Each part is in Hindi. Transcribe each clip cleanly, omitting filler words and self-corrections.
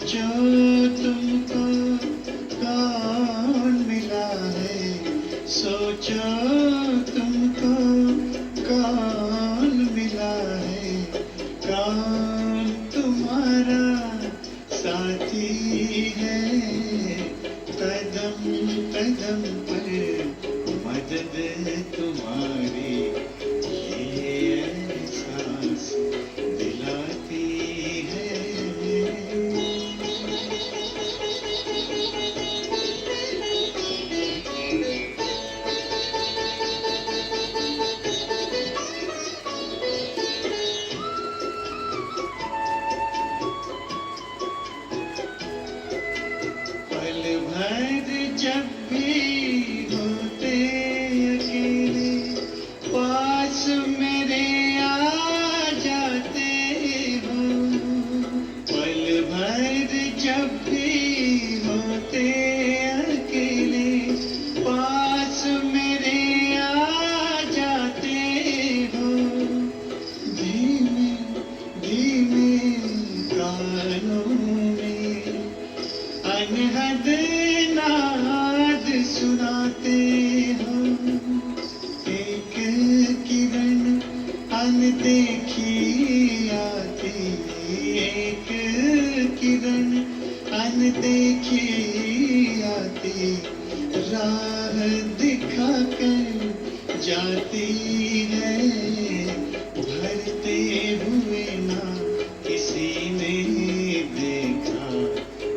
सोचो तुमको कौन मिला है, सोचो तुमको कौन मिला है, कौन तुम्हारा साथी है। कदम कदम पर मदद तुम्हारी ये एहसास दिलाती है। पल भर जब भी होते अकेले, पास मेरे आ जाते हो। पल भर जब भी होते अकेले, पास मेरे आ जाते हो। धीमे धीमे कानों में अनहद नाद सुनाते हो। एक किरण अनदेखी आती, एक किरण अनदेखी आती, राह दिखाकर जाती है। भरते हुए ना किसी ने देखा,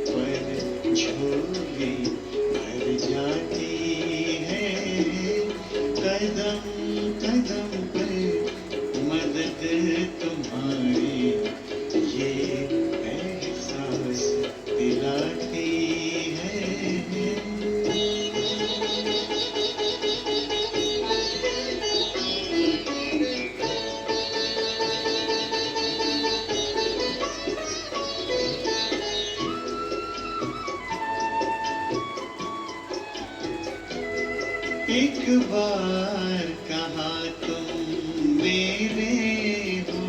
पर झोली भर जाती है। कदम कदम पर मदद तुम्हारी ये एहसास दिलाती है। एक बार कहा तुम मेरे हो,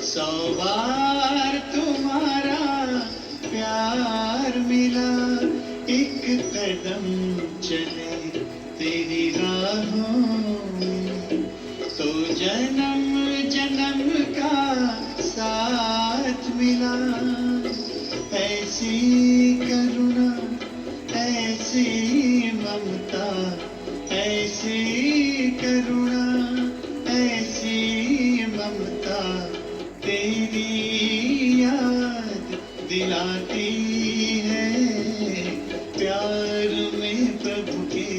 100 बार तुम्हारा प्यार मिला। एक कदम चले तेरी राहों में, तो जन्म जन्म का साथ मिला। ऐसी करुणा, ऐसी ममता, ऐसी करुणा, ऐसी ममता, तेरी याद दिलाती है। प्यार में प्रभु के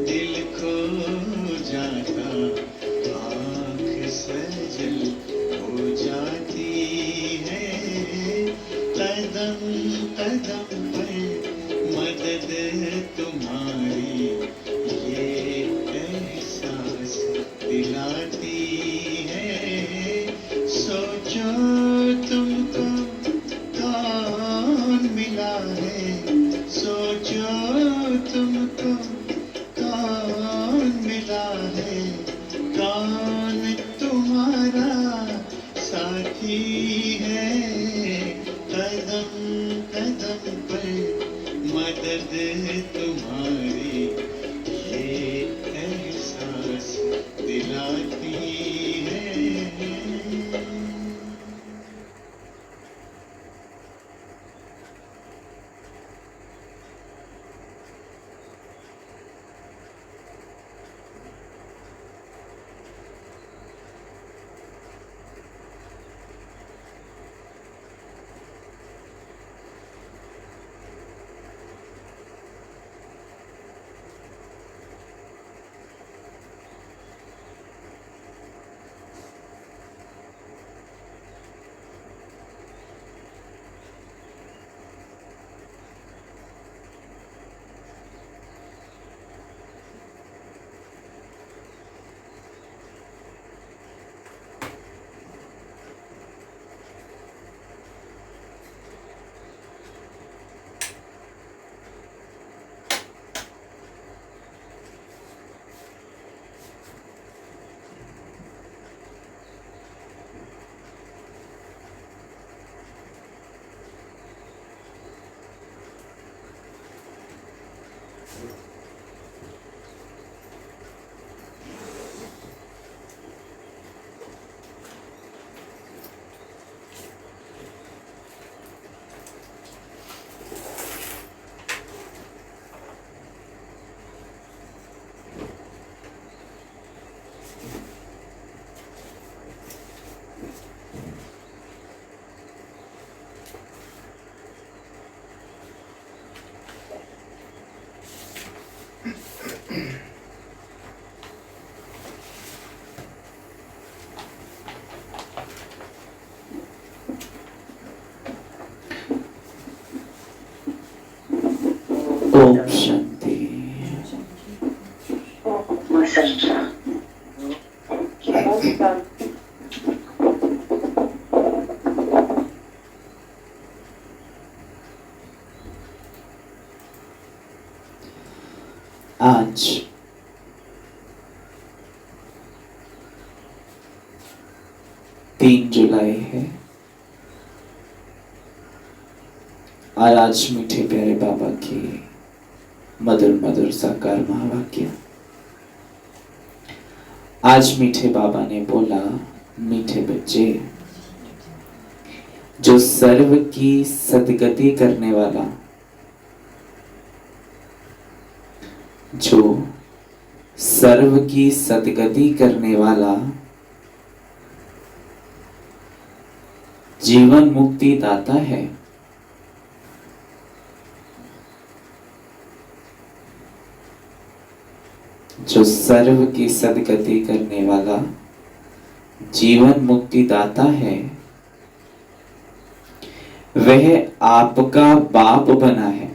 दिल खो जाता, आँख सजल हो जाती है। कदम कदम पर मदद तुम्हारी ये एहसास दिलाती है। सोचो तुमको कौन मिला है, सोचो तुमको कौन मिला है, कौन तुम्हारा साथी है। कदम कदम पर 3 जुलाई है और आज मीठे प्यारे बाबा की मधुर मधुर साकार महावाक्य। आज मीठे बाबा ने बोला, मीठे बच्चे, जो सर्व की सदगति करने वाला, जो सर्व की सदगति करने वाला, जीवन मुक्ति दाता है, जो सर्व की सदगति करने वाला जीवन मुक्ति दाता है, वह आपका बाप बना है।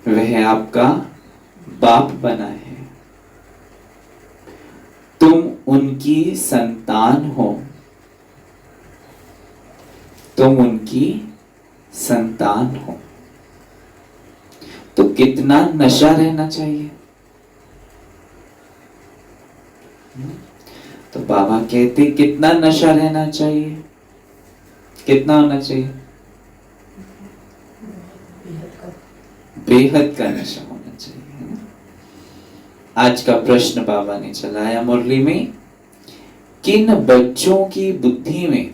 वह आपका बाप बना है। तुम उनकी संतान हो। तुम उनकी संतान हो। तो कितना नशा रहना चाहिए। तो बाबा कहते कितना नशा रहना चाहिए, कितना होना चाहिए, बेहद का नशा होना चाहिए। आज का प्रश्न बाबा ने चलाया मुरली में, किन बच्चों की बुद्धि में,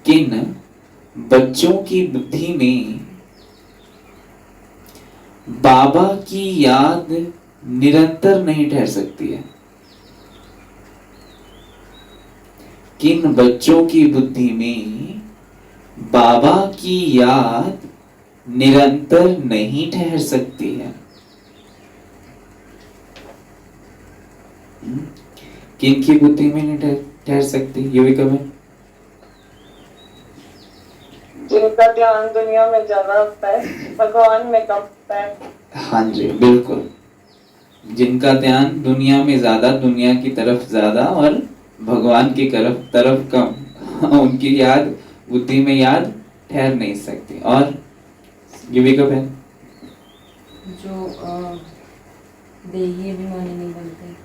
किन बच्चों की बुद्धि में बाबा की याद निरंतर नहीं ठहर सकती है। किन बच्चों की बुद्धि में बाबा की याद निरंतर नहीं ठहर सकती है। किन की बुद्धि में नहीं ठहर सकती, ये भी कभी, जिनका ध्यान दुनिया में ज्यादा होता है, भगवान में कम होता है। हाँ जी, बिल्कुल। जिनका ध्यान दुनिया में ज्यादा, दुनिया की तरफ ज्यादा और भगवान की तरफ कम, उनकी याद, बुद्धि में याद ठहर नहीं सकती। और युविका बहन, जो देही अभिमानी नहीं बनते,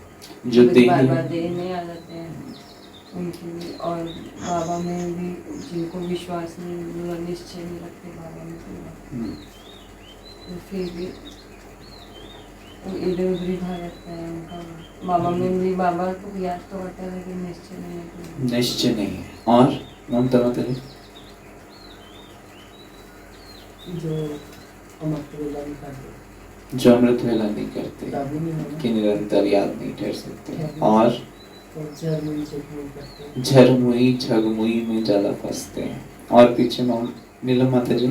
जो बार बार देह में आ जाते हैं उनकी भी, और बाबा में भी जिनको विश्वास नहीं, निश्चय नहीं रखते बाबा में, तो फिर भी इधर उधर ही भाग जाता है उनका। बाबा में भी बाबा को याद तो करता है लेकिन निश्चय नहीं है। निश्चय नहीं है। और ममता बताइए, जो अमृत वेला नहीं करते, जो अमृत वेला नहीं करते, कि निरंतर याद नहीं ठहर सकते, और झरमुई झगमुई में ज्यादा फंसते हैं। और पीछे नीलम माता जी,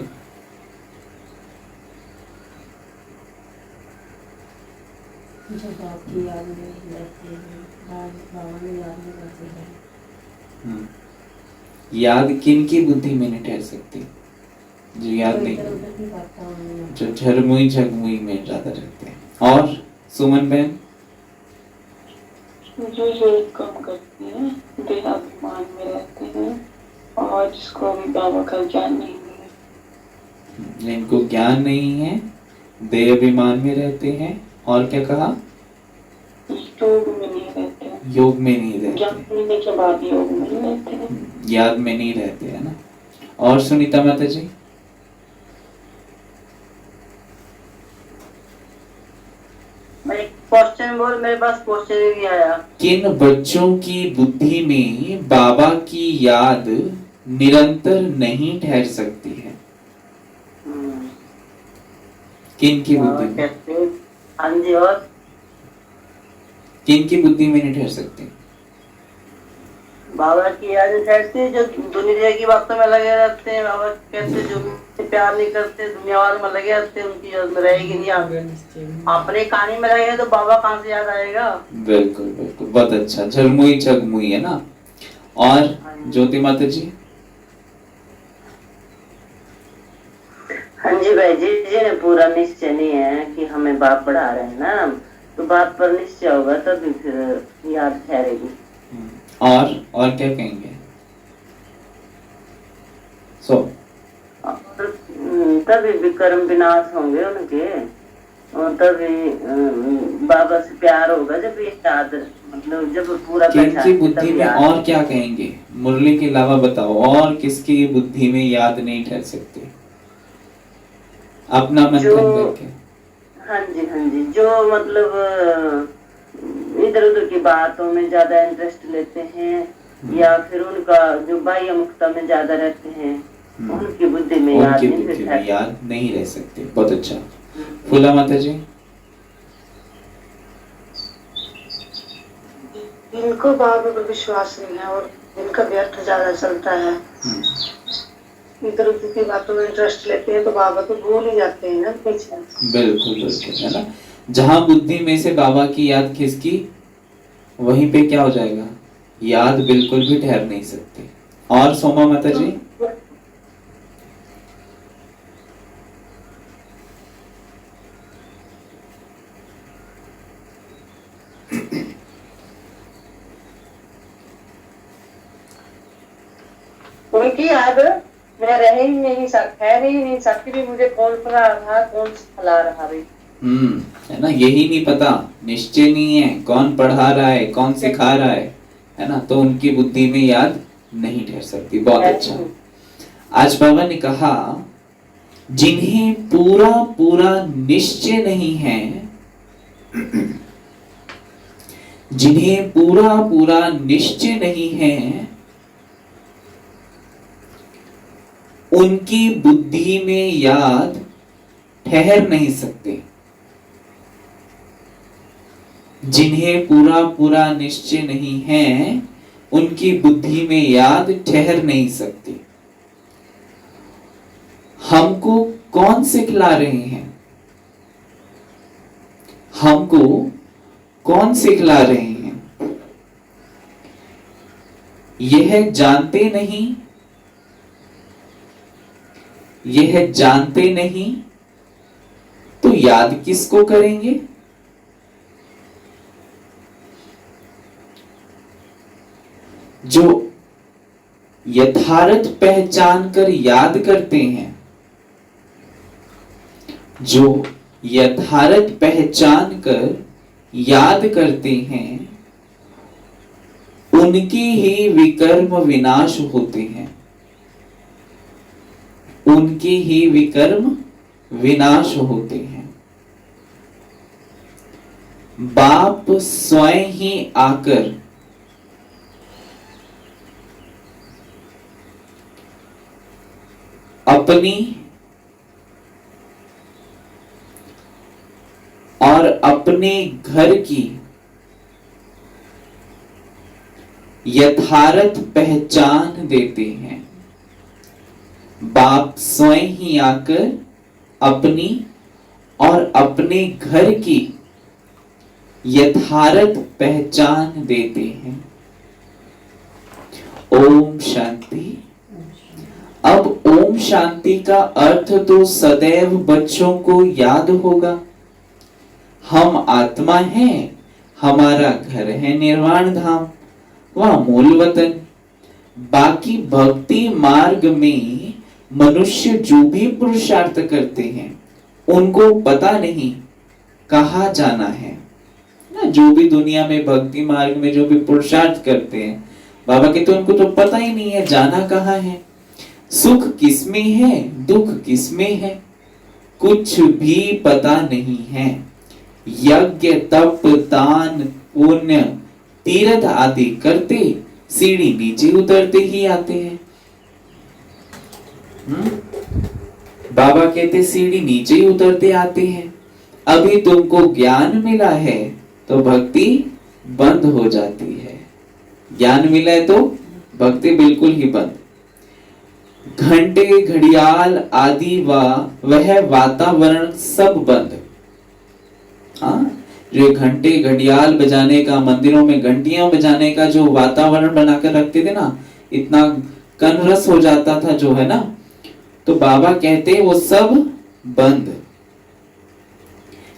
जो बाप की याद में रहते हैं, बाबा में याद नहीं रहते हैं। याद किन की बुद्धि में नहीं ठहर सकती, जो याद नहीं, जो झरमुई झगमुई में ज्यादा रहते हैं। और सुमन बहन, जो योग कम करते हैं, देहाभिमान में रहते हैं, और जिसको अभी बाबा का ज्ञान नहीं है, जिनको ज्ञान नहीं है, देह अभिमान में रहते हैं, और क्या कहा, योग में नहीं रहते हैं, योग में नहीं रहते, ज्ञान मिलने के बाद योग में नहीं रहते हैं, याद में नहीं रहते है ना। और सुनीता माता जी, क्वेश्चन बोल, मेरे पास क्वेश्चन ही नहीं आया। किन बच्चों की बुद्धि में बाबा की याद निरंतर नहीं ठहर सकती है। किन की बुद्धि में, हाँ जी, और किन की बुद्धि में नहीं ठहर सकती, बाबा की याद ठहरती, जो दुनिया की बातों में लगे रहते हैं। बाबा कहते जो प्यार नहीं करते, दुनिया वालों में लगे रहते हैं, उनकी याद में रहेगी नहीं। अपने कहानी में रहेंगे तो बाबा कहाँ से याद आएगा। बिल्कुल बिल्कुल, बहुत अच्छा, झरमुई झगमुई है ना। और ज्योति माता जी, हाँ जी भाई जी, ने पूरा निश्चय नहीं है कि हमें बाप पढ़ा रहे हैं ना, तो बाप पर निश्चय होगा तभी फिर याद ठहरेगी। और क्या कहेंगे, तभी भी कर्म विनाश होंगे उनके, तभी बाबा से प्यार होगा, जब ये याद मतलब जब पूरा किनकी बुद्धि में और क्या कहेंगे? मुरली के अलावा बताओ और किसकी बुद्धि में याद नहीं ठहर सकते? अपना मंथन करके। हाँ जी, जो मतलब इधर उधर की बातों में ज्यादा इंटरेस्ट लेते हैं या फिर उनका जो बाह्य मुक्ता में ज्यादा रहते हैं, उनकी बुद्धि में याद नहीं रह सकते। बहुत अच्छा। फूला माता जी, इनको बाबा पर विश्वास नहीं है और इनका व्यर्थ ज्यादा चलता है, इधर उधर की बातों में इंटरेस्ट लेते हैं तो बाबा को भूल ही जाते हैं ना पीछे। बिल्कुल बिल्कुल, है ना। जहां बुद्धि में से बाबा की याद खिसकी, वहीं पे क्या हो जाएगा? याद बिल्कुल भी ठहर नहीं सकती। और सोमा माता जी, उनकी याद मैं रह ही नहीं सकती भी मुझे कौन पढ़ा रहा, कौन सिखला रहा भाई। है ना, यही नहीं पता, निश्चय नहीं है कौन पढ़ा रहा है, कौन सिखा रहा है ना, तो उनकी बुद्धि में याद नहीं ठहर सकती। बहुत अच्छा। आज बाबा ने कहा जिन्हें पूरा पूरा निश्चय नहीं है, जिन्हें पूरा पूरा निश्चय नहीं है, उनकी बुद्धि में याद ठहर नहीं सकते। जिन्हें पूरा पूरा निश्चय नहीं है, उनकी बुद्धि में याद ठहर नहीं सकती। हमको कौन सिखला रहे हैं? हमको कौन सिखला रहे हैं? यह जानते नहीं, यह जानते नहीं तो याद किसको करेंगे? जो यथार्थ पहचान कर याद करते हैं, जो यथार्थ पहचान कर याद करते हैं, उनके ही विकर्म विनाश होते हैं, उनके ही विकर्म विनाश होते हैं। बाप स्वयं ही आकर अपनी और अपने घर की यथार्थ पहचान देते हैं। बाप स्वयं ही आकर अपनी और अपने घर की यथार्थ पहचान देते हैं। ओम शांति। अब ओम शांति का अर्थ तो सदैव बच्चों को याद होगा। हम आत्मा हैं, हमारा घर है निर्वाण धाम, वह मूल वतन। बाकी भक्ति मार्ग में मनुष्य जो भी पुरुषार्थ करते हैं, उनको पता नहीं कहाँ जाना है ना। जो भी दुनिया में भक्ति मार्ग में जो भी पुरुषार्थ करते हैं, बाबा कहते हैं उनको तो पता ही नहीं है जाना कहाँ है, सुख किसमें है, दुख किसमें है, कुछ भी पता नहीं है। यज्ञ तप दान पुण्य तीर्थ आदि करते सीढ़ी नीचे उतरते ही आते हैं। बाबा कहते सीढ़ी नीचे ही उतरते आते हैं। अभी तुमको ज्ञान मिला है तो भक्ति बंद हो जाती है। ज्ञान मिला है तो भक्ति बिल्कुल ही बंद। घंटे घड़ियाल आदि वह वातावरण सब बंद। जो घंटे घड़ियाल बजाने का, मंदिरों में घंटियां बजाने का जो वातावरण बनाकर रखते थे ना, इतना कनरस हो जाता था जो है ना, तो बाबा कहते वो सब बंद।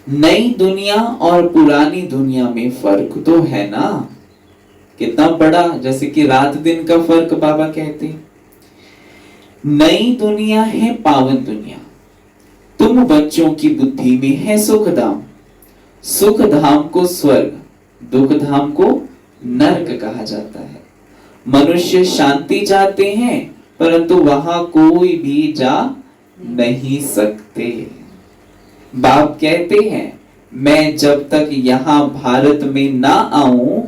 नई दुनिया और पुरानी दुनिया में फर्क तो है ना, कितना बड़ा, जैसे कि रात दिन का फर्क बाबा कहते। नई दुनिया है पावन दुनिया, तुम बच्चों की बुद्धि में है सुख धाम। सुख धाम को स्वर्ग, दुख धाम को नरक कहा जाता है। मनुष्य शांति चाहते हैं परंतु वहां कोई भी जा नहीं सकते। बाप कहते हैं मैं जब तक यहाँ भारत में ना आऊं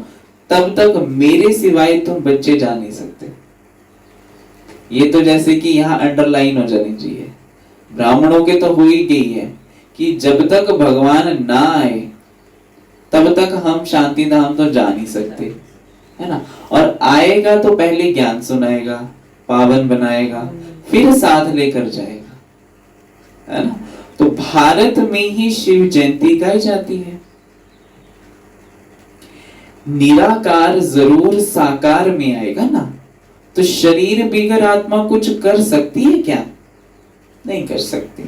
तब तक मेरे सिवाय तुम बच्चे जा नहीं सकते। ये तो जैसे कि यहाँ अंडरलाइन हो जानी चाहिए, ब्राह्मणों के तो हो ही गई है कि जब तक भगवान ना आए तब तक हम शांति धाम तो जा नहीं सकते, है ना। और आएगा तो पहले ज्ञान सुनाएगा, पावन बनाएगा, फिर साथ लेकर जाएगा, है ना। तो भारत में ही शिव जयंती गाई जाती है। निराकार जरूर साकार में आएगा ना, तो शरीर बिगर आत्मा कुछ कर सकती है क्या? नहीं कर सकती।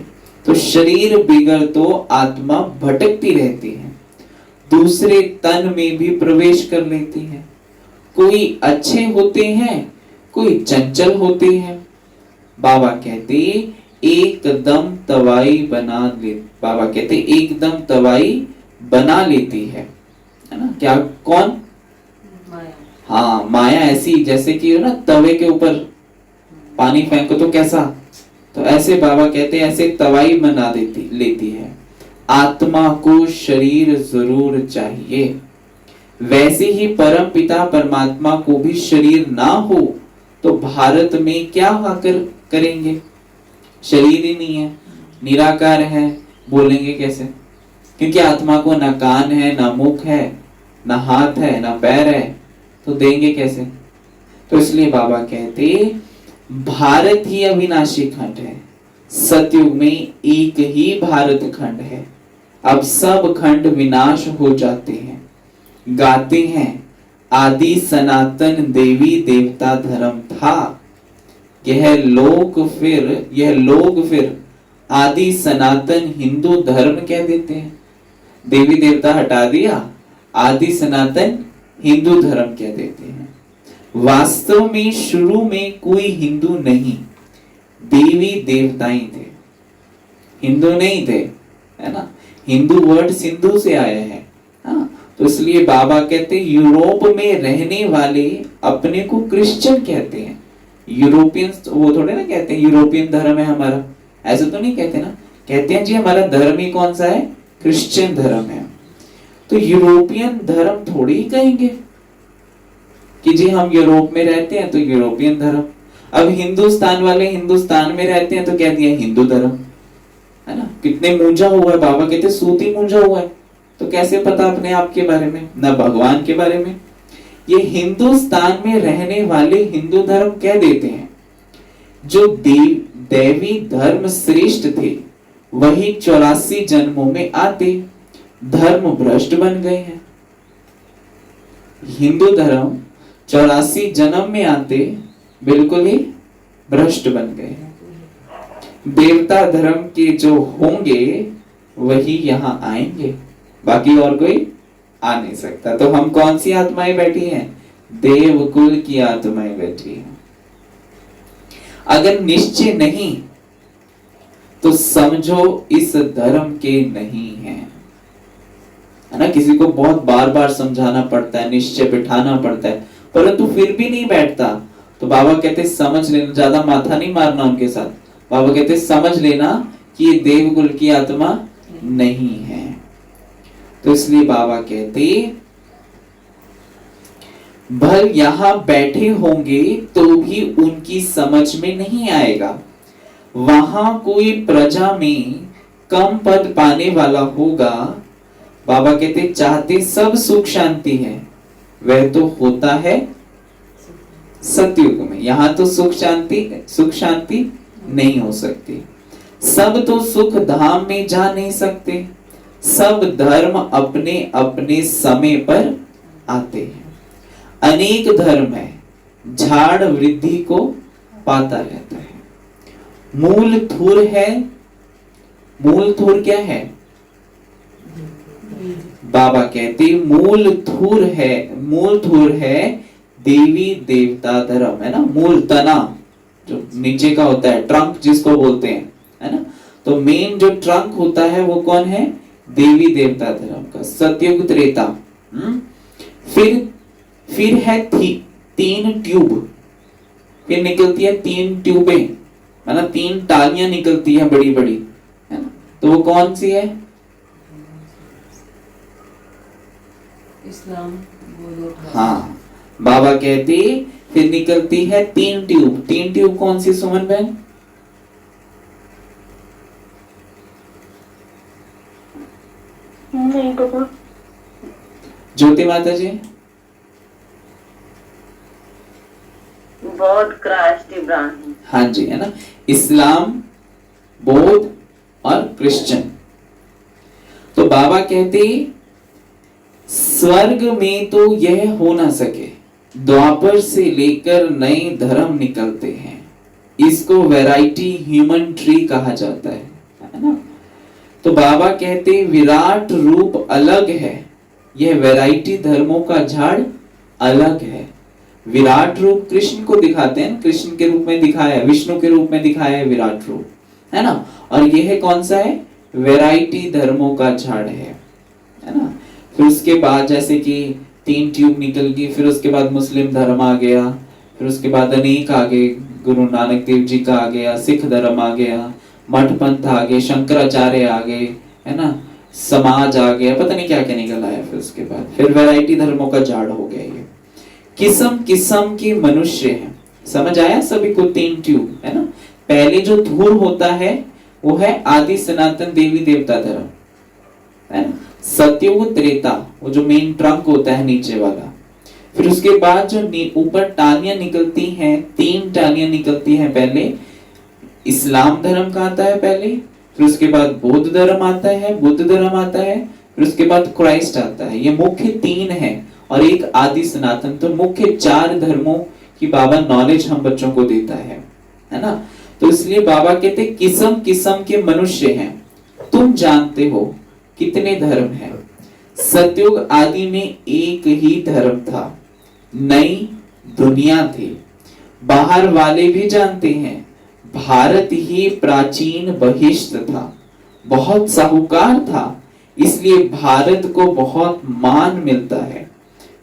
तो शरीर बिगर तो आत्मा भटकती रहती है, दूसरे तन में भी प्रवेश कर लेती है। कोई अच्छे होते हैं, कोई चंचल होते हैं। बाबा कहते एकदम तवाई बना ले, बाबा कहते एकदम तवाई बना लेती है ना। क्या? कौन? माया। हाँ, माया ऐसी जैसे कि ना तवे के ऊपर पानी फेंको तो कैसा, तो ऐसे बाबा कहते हैं ऐसे तवाई बना लेती है। आत्मा को शरीर जरूर चाहिए, वैसे ही परम पिता परमात्मा को भी शरीर ना हो तो भारत में क्या आकर करेंगे? शरीर ही नहीं है, निराकार है, बोलेंगे कैसे? क्योंकि आत्मा को ना कान है, ना मुख है, ना हाथ है, ना पैर है, तो देंगे कैसे? तो इसलिए बाबा कहते भारत ही अविनाशी खंड है। सतयुग में एक ही भारत खंड है, अब सब खंड विनाश हो जाते हैं। गाते हैं आदि सनातन देवी देवता धर्म था, यह लोग फिर आदि सनातन हिंदू धर्म कह देते हैं। देवी देवता हटा दिया, आदि सनातन हिंदू धर्म कह देते हैं। वास्तव में शुरू में कोई हिंदू नहीं, देवी देवताएं थे, हिंदू नहीं थे, है ना। हिंदू वर्ड सिंधु से आया है, हाँ। तो इसलिए बाबा कहते यूरोप में रहने वाले अपने को क्रिश्चियन कहते हैं। यूरोपियन वो थोड़े ना कहते हैं यूरोपियन धर्म है हमारा, ऐसे तो नहीं कहते ना, कहते हैं जी हमारा धर्म ही कौन सा है? क्रिश्चियन धर्म है। तो यूरोपियन धर्म थोड़ी ही कहेंगे कि जी हम यूरोप में रहते हैं तो यूरोपियन धर्म। अब हिंदुस्तान वाले हिंदुस्तान में रहते हैं तो कह दिया हिंदू धर्म, है ना। कितने मूंझा हुआ है, बाबा कहते सूती मूंझा हुआ है, तो कैसे पता अपने आप के बारे में, ना भगवान के बारे में। ये हिंदुस्तान में रहने वाले हिंदू धर्म कह देते हैं। जो देवी धर्म श्रेष्ठ थे वही 84 जन्मों में आते धर्म भ्रष्ट बन गए हैं। हिंदू धर्म 84 जन्म में आते बिल्कुल ही भ्रष्ट बन गए हैं। देवता धर्म के जो होंगे वही यहाँ आएंगे, बाकी और कोई आ नहीं सकता। तो हम कौन सी आत्माएं बैठी हैं? देवकुल की आत्माएं बैठी हैं। अगर निश्चय नहीं तो समझो इस धर्म के नहीं है ना। किसी को बहुत बार बार समझाना पड़ता है, निश्चय बिठाना पड़ता है, परंतु फिर भी नहीं बैठता, तो बाबा कहते समझ लेना, ज्यादा माथा नहीं मारना उनके साथ। बाबा कहते समझ लेना कि ये देवकुल की आत्मा नहीं है। तो इसलिए बाबा कहते भल यहां बैठे होंगे तो भी उनकी समझ में नहीं आएगा। वहां कोई प्रजा में कम पद पाने वाला होगा। बाबा कहते चाहते सब सुख शांति है, वह तो होता है सतयुग में। यहां तो सुख शांति नहीं हो सकती। सब तो सुख धाम में जा नहीं सकते। सब धर्म अपने अपने समय पर आते हैं। अनेक धर्म है, झाड़ वृद्धि को पाता रहता है। मूल थूर है। मूल थूर क्या है? बाबा कहते मूल थूर है देवी देवता धर्म, है ना। मूल तना जो नीचे का होता है, ट्रंक जिसको बोलते हैं, है ना। तो मेन जो ट्रंक होता है वो कौन है? देवी देवता धर्म का, सतयुग त्रेता। फिर है 3 ट्यूब, फिर निकलती है 3 ट्यूबें, मतलब 3 टालियां निकलती है बड़ी बड़ी, है ना? तो वो कौन सी है? इस्लाम, हाँ, बाबा कहते फिर निकलती है 3 ट्यूब। 3 ट्यूब कौन सी सुमन बहन? नहीं पता। ज्योति माता जी? बौद्ध, क्राइस्ट, इब्राहिम। हाँ जी, है ना, इस्लाम, बौद्ध और क्रिश्चियन। तो बाबा कहते स्वर्ग में तो यह हो ना सके, द्वापर से लेकर नए धर्म निकलते हैं, इसको वैरायटी ह्यूमन ट्री कहा जाता है ना? तो बाबा कहते विराट रूप अलग है, यह वैरायटी धर्मों का झाड़ अलग है। विराट रूप कृष्ण को दिखाते हैं, कृष्ण के रूप में दिखाया है, विष्णु के रूप में दिखाया है विराट रूप, है ना? और यह कौन सा है? वैरायटी धर्मों का झाड़ है ना? फिर उसके बाद जैसे कि 3 ट्यूब निकल गई, फिर उसके बाद मुस्लिम धर्म आ गया, फिर उसके बाद अनेक आ गए, गुरु नानक देव जी का आ गया, सिख धर्म आ गया, मठ पंथ आ गए, शंकराचार्य आ गए, है ना, समाज आ गया, पता नहीं क्या क्या निकल आया। फिर उसके बाद फिर वैरायटी धर्मों का झाड़ हो गया। ये किस्म किस्म के मनुष्य हैं, समझ आया सभी को? 3 ट्यूब, है ना? पहले जो धूर होता है वो है आदि सनातन देवी देवता धर्म, है ना? सतयुग त्रेता, वो जो मेन ट्रंक होता है नीचे वाला। फिर उसके बाद जो ऊपर टालियां निकलती हैं, 3 टालियां निकलती हैं। पहले इस्लाम धर्म का आता है पहले, फिर उसके बाद बौद्ध धर्म आता है, बुद्ध धर्म आता है, फिर उसके बाद क्राइस्ट आता है। ये मुख्य 3 है और एक आदि सनातन। तो मुख्य 4 धर्मों की बाबा नॉलेज हम बच्चों को देता है ना? तो इसलिए बाबा कहते किस्म किस्म के मनुष्य हैं, तुम जानते हो कितने धर्म हैं। सतयुग आदि में एक ही धर्म था, नई दुनिया थी। बाहर वाले भी जानते हैं, भारत ही प्राचीन बहिष्ठ था, बहुत साहूकार था, इसलिए भारत को बहुत मान मिलता है।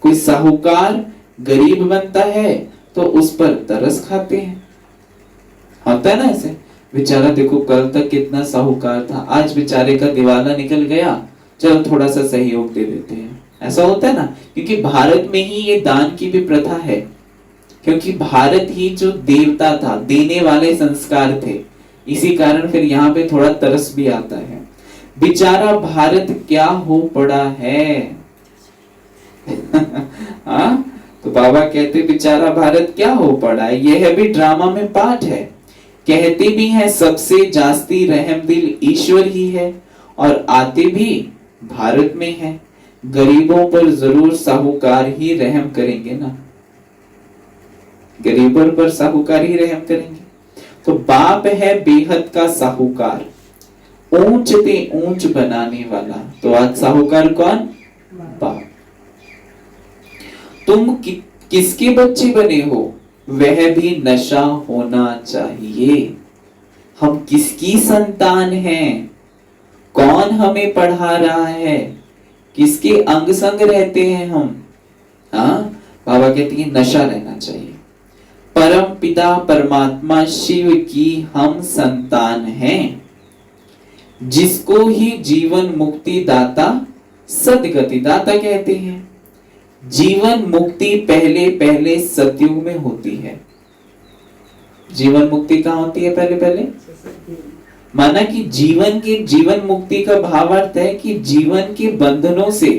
कोई साहूकार गरीब बनता है तो उस पर तरस खाते हैं, होता है ना ऐसे? बेचारा देखो कल तक कितना साहूकार था, आज बेचारे का दिवाला निकल गया, चलो थोड़ा सा सहयोग दे देते हैं, ऐसा होता है ना? क्योंकि भारत में ही ये दान की भी प्रथा है, क्योंकि भारत ही जो देवता था, देने वाले संस्कार थे, इसी कारण फिर यहाँ पे थोड़ा तरस भी आता है। बेचारा भारत क्या हो पड़ा है हाँ? तो बाबा कहते बेचारा भारत क्या हो पड़ा है। यह भी ड्रामा में पार्ट है। कहते भी हैं सबसे जास्ती रहम दिल ईश्वर ही है, और आते भी भारत में है। गरीबों पर जरूर साहूकार ही रहम करेंगे ना, गरीबों पर साहूकार ही रहम करेंगे। तो बाप है बेहद का साहूकार, ऊंच पे ऊंच बनाने वाला। तो आज साहूकार कौन? बाप। तुम किसके बच्चे बने हो, वह भी नशा होना चाहिए। हम किसकी संतान हैं, कौन हमें पढ़ा रहा है, किसके अंग संग रहते हैं हम? हाँ, बाबा कहते हैं नशा रहना चाहिए। परम पिता परमात्मा शिव की हम संतान हैं, जिसको ही जीवन मुक्ति दाता सदगति दाता कहते हैं। जीवन मुक्ति पहले पहले सतयुग में होती है। जीवन मुक्ति कहाँ होती है? पहले पहले माना कि जीवन मुक्ति का भावार्थ है कि जीवन के बंधनों से,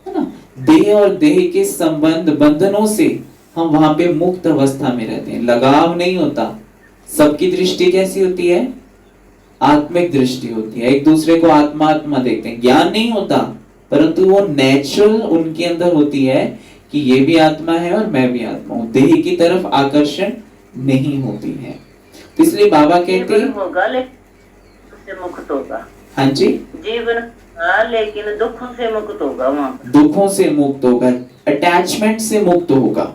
है ना, देह और देह के संबंध बंधनों से हम वहां पे मुक्त अवस्था में रहते हैं, लगाव नहीं होता। सबकी दृष्टि कैसी होती है? आत्मिक दृष्टि होती है, एक दूसरे को आत्मा आत्मा देखते हैं, ज्ञान नहीं होता, परंतु वो नेचुरल उनके अंदर होती है कि ये भी आत्मा है और मैं भी आत्मा हूँ। देह की तरफ आकर्षण नहीं होती है। तो इसलिए बाबा कहते हैं होगा लेकिन से मुक्त होगा। हाँ जी, जीवन लेकिन दुखों से मुक्त होगा, वहाँ दुखों से मुक्त होगा, अटैचमेंट से मुक्त होगा।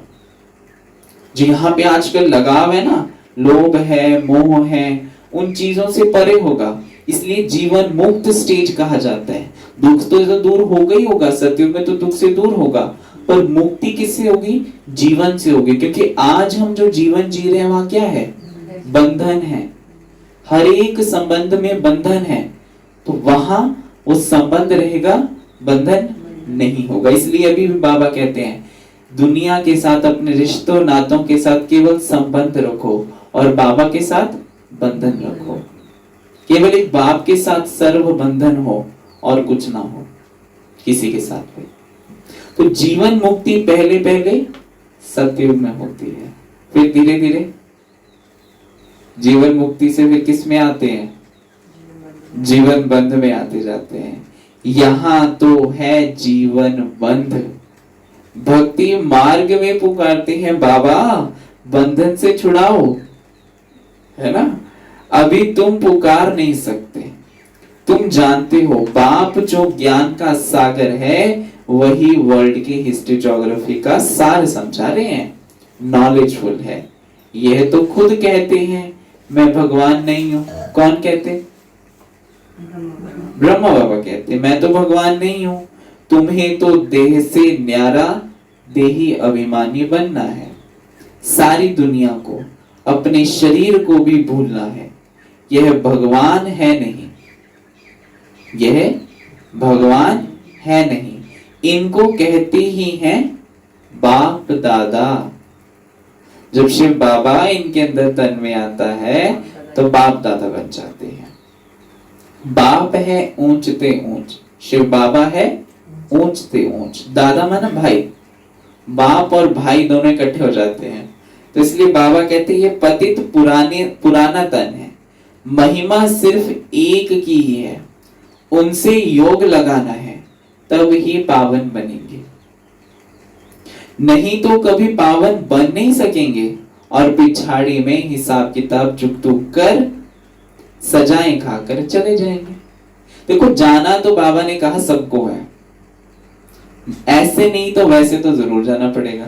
जो यहाँ पे आजकल लगाव है ना, लोभ है, मोह है, उन चीजों से परे होगा। इसलिए जीवन मुक्त स्टेज कहा जाता है। दुख तो दूर होगा ही होगा, सतयुग में तो दुख से दूर होगा, पर मुक्ति किससे होगी? जीवन से होगी। क्योंकि आज हम जो जीवन जी रहे हैं वहां क्या है? बंधन है, हर एक संबंध में बंधन है। तो वहां वो संबंध रहेगा, बंधन नहीं होगा। इसलिए अभी भी बाबा कहते हैं दुनिया के साथ, अपने रिश्तों नातों के साथ केवल संबंध रखो और बाबा के साथ बंधन रखो। केवल एक बाप के साथ सर्व बंधन हो और कुछ ना हो किसी के साथ भी। तो जीवन मुक्ति पहले पहले सतयुग में होती है, फिर धीरे धीरे जीवन मुक्ति से फिर किस में आते हैं? जीवन बंध में आते जाते हैं। यहां तो है जीवन बंध। भक्ति मार्ग में पुकारते हैं बाबा बंधन से छुड़ाओ, है ना। अभी तुम पुकार नहीं सकते, तुम जानते हो बाप जो ज्ञान का सागर है वही वर्ल्ड की हिस्ट्री ज्योग्राफी का सार समझा रहे हैं, नॉलेजफुल है। यह तो खुद कहते हैं मैं भगवान नहीं हूं। कौन कहते? ब्रह्मा बाबा कहते मैं तो भगवान नहीं हूं, तुम्हें तो देह से न्यारा देही अभिमानी बनना है। सारी दुनिया को, अपने शरीर को भी भूलना है। यह भगवान है नहीं, यह भगवान है नहीं। इनको कहते ही हैं बाप दादा। जब शिव बाबा इनके अंदर तन में आता है तो बाप दादा बन जाते हैं। बाप है ऊंचते ऊंच, शिव बाबा है ऊंचते ऊंच। दादा माना भाई, बाप और भाई दोनों इकट्ठे हो जाते हैं। तो इसलिए बाबा कहते हैं ये पतित पुराना तन है, महिमा सिर्फ एक की ही है, उनसे योग लगाना है तब ही पावन बनेंगे, नहीं तो कभी पावन बन नहीं सकेंगे। और पिछाड़ी में हिसाब किताब चुक कर सजाएं खाकर चले जाएंगे। देखो जाना तो बाबा ने कहा सबको है, ऐसे नहीं तो वैसे तो जरूर जाना पड़ेगा,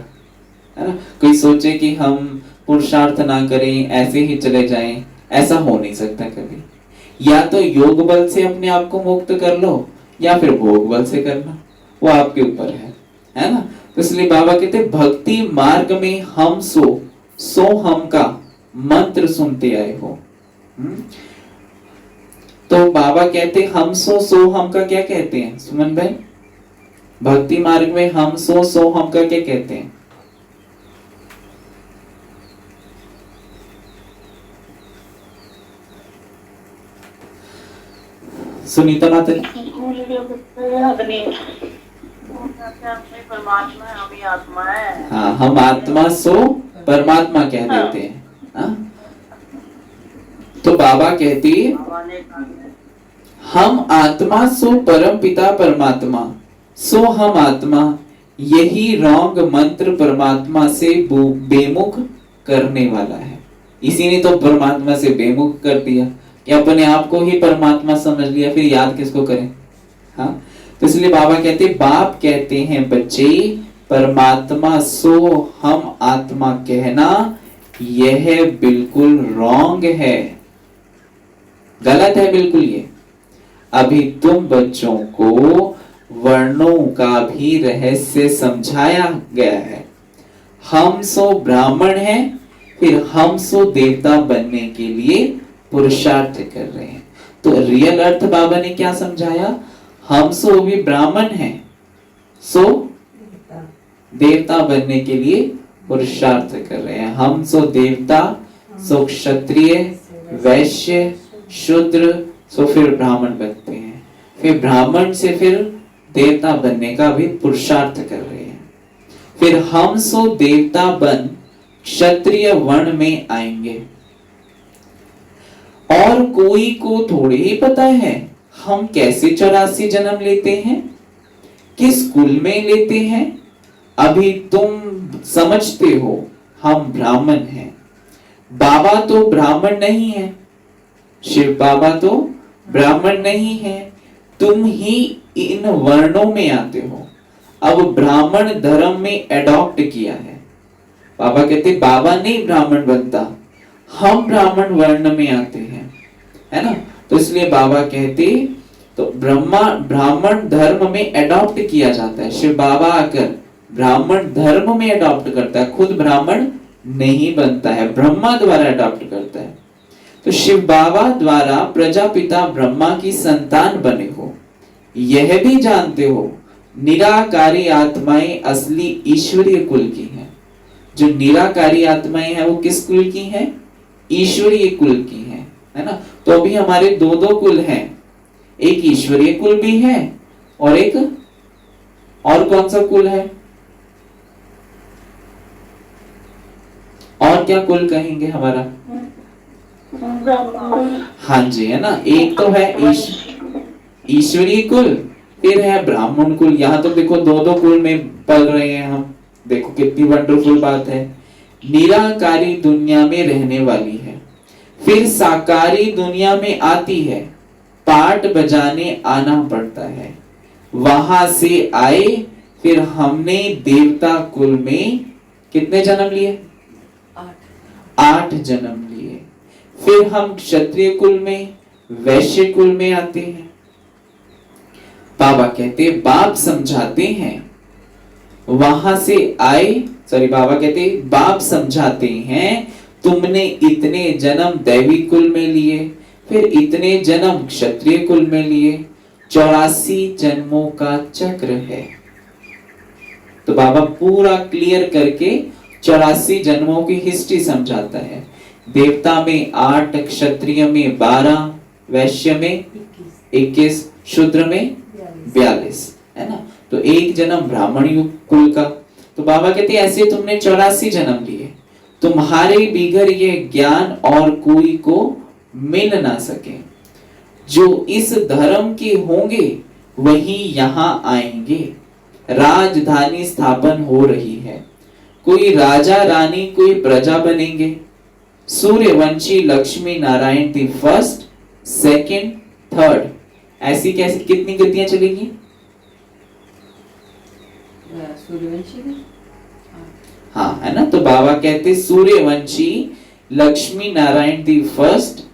है ना। कोई सोचे कि हम पुरुषार्थ ना करें ऐसे ही चले जाएं, ऐसा हो नहीं सकता कभी। या तो योग बल से अपने आप को मुक्त कर लो या फिर भोग बल से करना, वो आपके ऊपर है ना। तो इसलिए बाबा कहते भक्ति मार्ग में हम सो हम का मंत्र सुनते आए हो। तो बाबा कहते हम सो हम का क्या कहते हैं सुमन भाई? भक्ति मार्ग में हम सो हम का क्या कहते हैं? सुनीता माता परमात्मा है, हम ही आत्मा है। हाँ, हम आत्मा सो परमात्मा कह देते हैं। हाँ? तो बाबा कहती हम आत्मा सो परम पिता परमात्मा, सो हम आत्मा, यही रॉन्ग मंत्र परमात्मा से बेमुख करने वाला है। इसी ने तो परमात्मा से बेमुख कर दिया कि अपने आप को ही परमात्मा समझ लिया, फिर याद किसको करें। हाँ, तो इसलिए बाबा कहते बाप कहते हैं बच्चे परमात्मा सो हम आत्मा कहना यह बिल्कुल रॉन्ग है, गलत है बिल्कुल ये। अभी तुम बच्चों को वर्णों का भी रहस्य समझाया गया है। हम सो ब्राह्मण हैं, फिर हम सो देवता बनने के लिए पुरुषार्थ कर रहे हैं। तो रियल अर्थ बाबा ने क्या समझाया? हम सो भी ब्राह्मण हैं, सो देवता बनने के लिए पुरुषार्थ कर रहे हैं। हम सो देवता, सो क्षत्रिय, वैश्य, शूद्र, सो फिर ब्राह्मण बनते हैं। फिर ब्राह्मण से फिर देवता बनने का भी पुरुषार्थ कर रहे हैं। फिर हम सो देवता बन क्षत्रिय वर्ण में आएंगे। और कोई को थोड़ी ही पता है हम कैसे 84 जन्म लेते हैं, किस कुल में लेते हैं। अभी तुम समझते हो हम ब्राह्मण हैं, बाबा तो ब्राह्मण नहीं है, शिव बाबा तो ब्राह्मण नहीं है, तुम ही इन वर्णों में आते हो। अब ब्राह्मण धर्म में एडॉप्ट किया है। बाबा कहते बाबा नहीं ब्राह्मण बनता, हम ब्राह्मण वर्ण में आते हैं, है ना। तो इसलिए बाबा कहते तो ब्राह्मण धर्म में अडॉप्ट किया जाता है। शिव बाबा आकर ब्राह्मण धर्म में अडॉप्ट करता है, खुद ब्राह्मण नहीं बनता है, ब्रह्मा द्वारा अडॉप्ट करता है। तो शिव बाबा द्वारा प्रजापिता ब्रह्मा की संतान बने हो, यह भी जानते हो निराकारी आत्माएं असली ईश्वरीय कुल की हैं। जो निराकारी आत्माएं हैं वो किस कुल की हैं? ईश्वरीय कुल की हैं, है ना। तो अभी हमारे दो दो कुल हैं, एक ईश्वरीय कुल भी है और एक और कौन सा कुल है? और क्या कुल कहेंगे हमारा? हाँ जी, है ना। एक तो है ईश्वरीय कुल, फिर है ब्राह्मण कुल। यहाँ तो देखो दो दो कुल में पल रहे हैं हम, देखो कितनी वंडरफुल बात है। निराकारी दुनिया में रहने वाली है, फिर साकारी दुनिया में आती है, पाठ बजाने आना पड़ता है। वहां से आए, फिर हमने देवता कुल में कितने जन्म लिए? 8 जन्म लिए। फिर हम क्षत्रिय कुल में, वैश्य कुल में आते हैं। बाबा कहते, बाप समझाते हैं वहां से आए, बाबा कहते बाप समझाते हैं तुमने इतने जन्म दैवी कुल में लिए, फिर इतने जन्म क्षत्रिय कुल में लिए, 84 जन्मों का चक्र है। तो बाबा पूरा क्लियर करके 84 जन्मों की हिस्ट्री समझाता है। देवता में 8, क्षत्रिय में 12, वैश्य में 21, शूद्र में 42, है ना। तो एक जन्म ब्राह्मण कुल का। तो बाबा कहते ऐसे तुमने 84 जन्म लिए, तुम्हारे बिगर ये ज्ञान और कोई को मिल ना सके। जो इस धर्म के होंगे वही यहाँ आएंगे। राजधानी स्थापन हो रही है, कोई राजा रानी कोई प्रजा बनेंगे। Suryavanshi Lakshmi Narayan the first, second, third, ऐसी कैसी कितनी गद्दियां चलेंगी? सूर्यवंशी, हाँ, है ना। तो बाबा कहते Suryavanshi Lakshmi Narayan the first,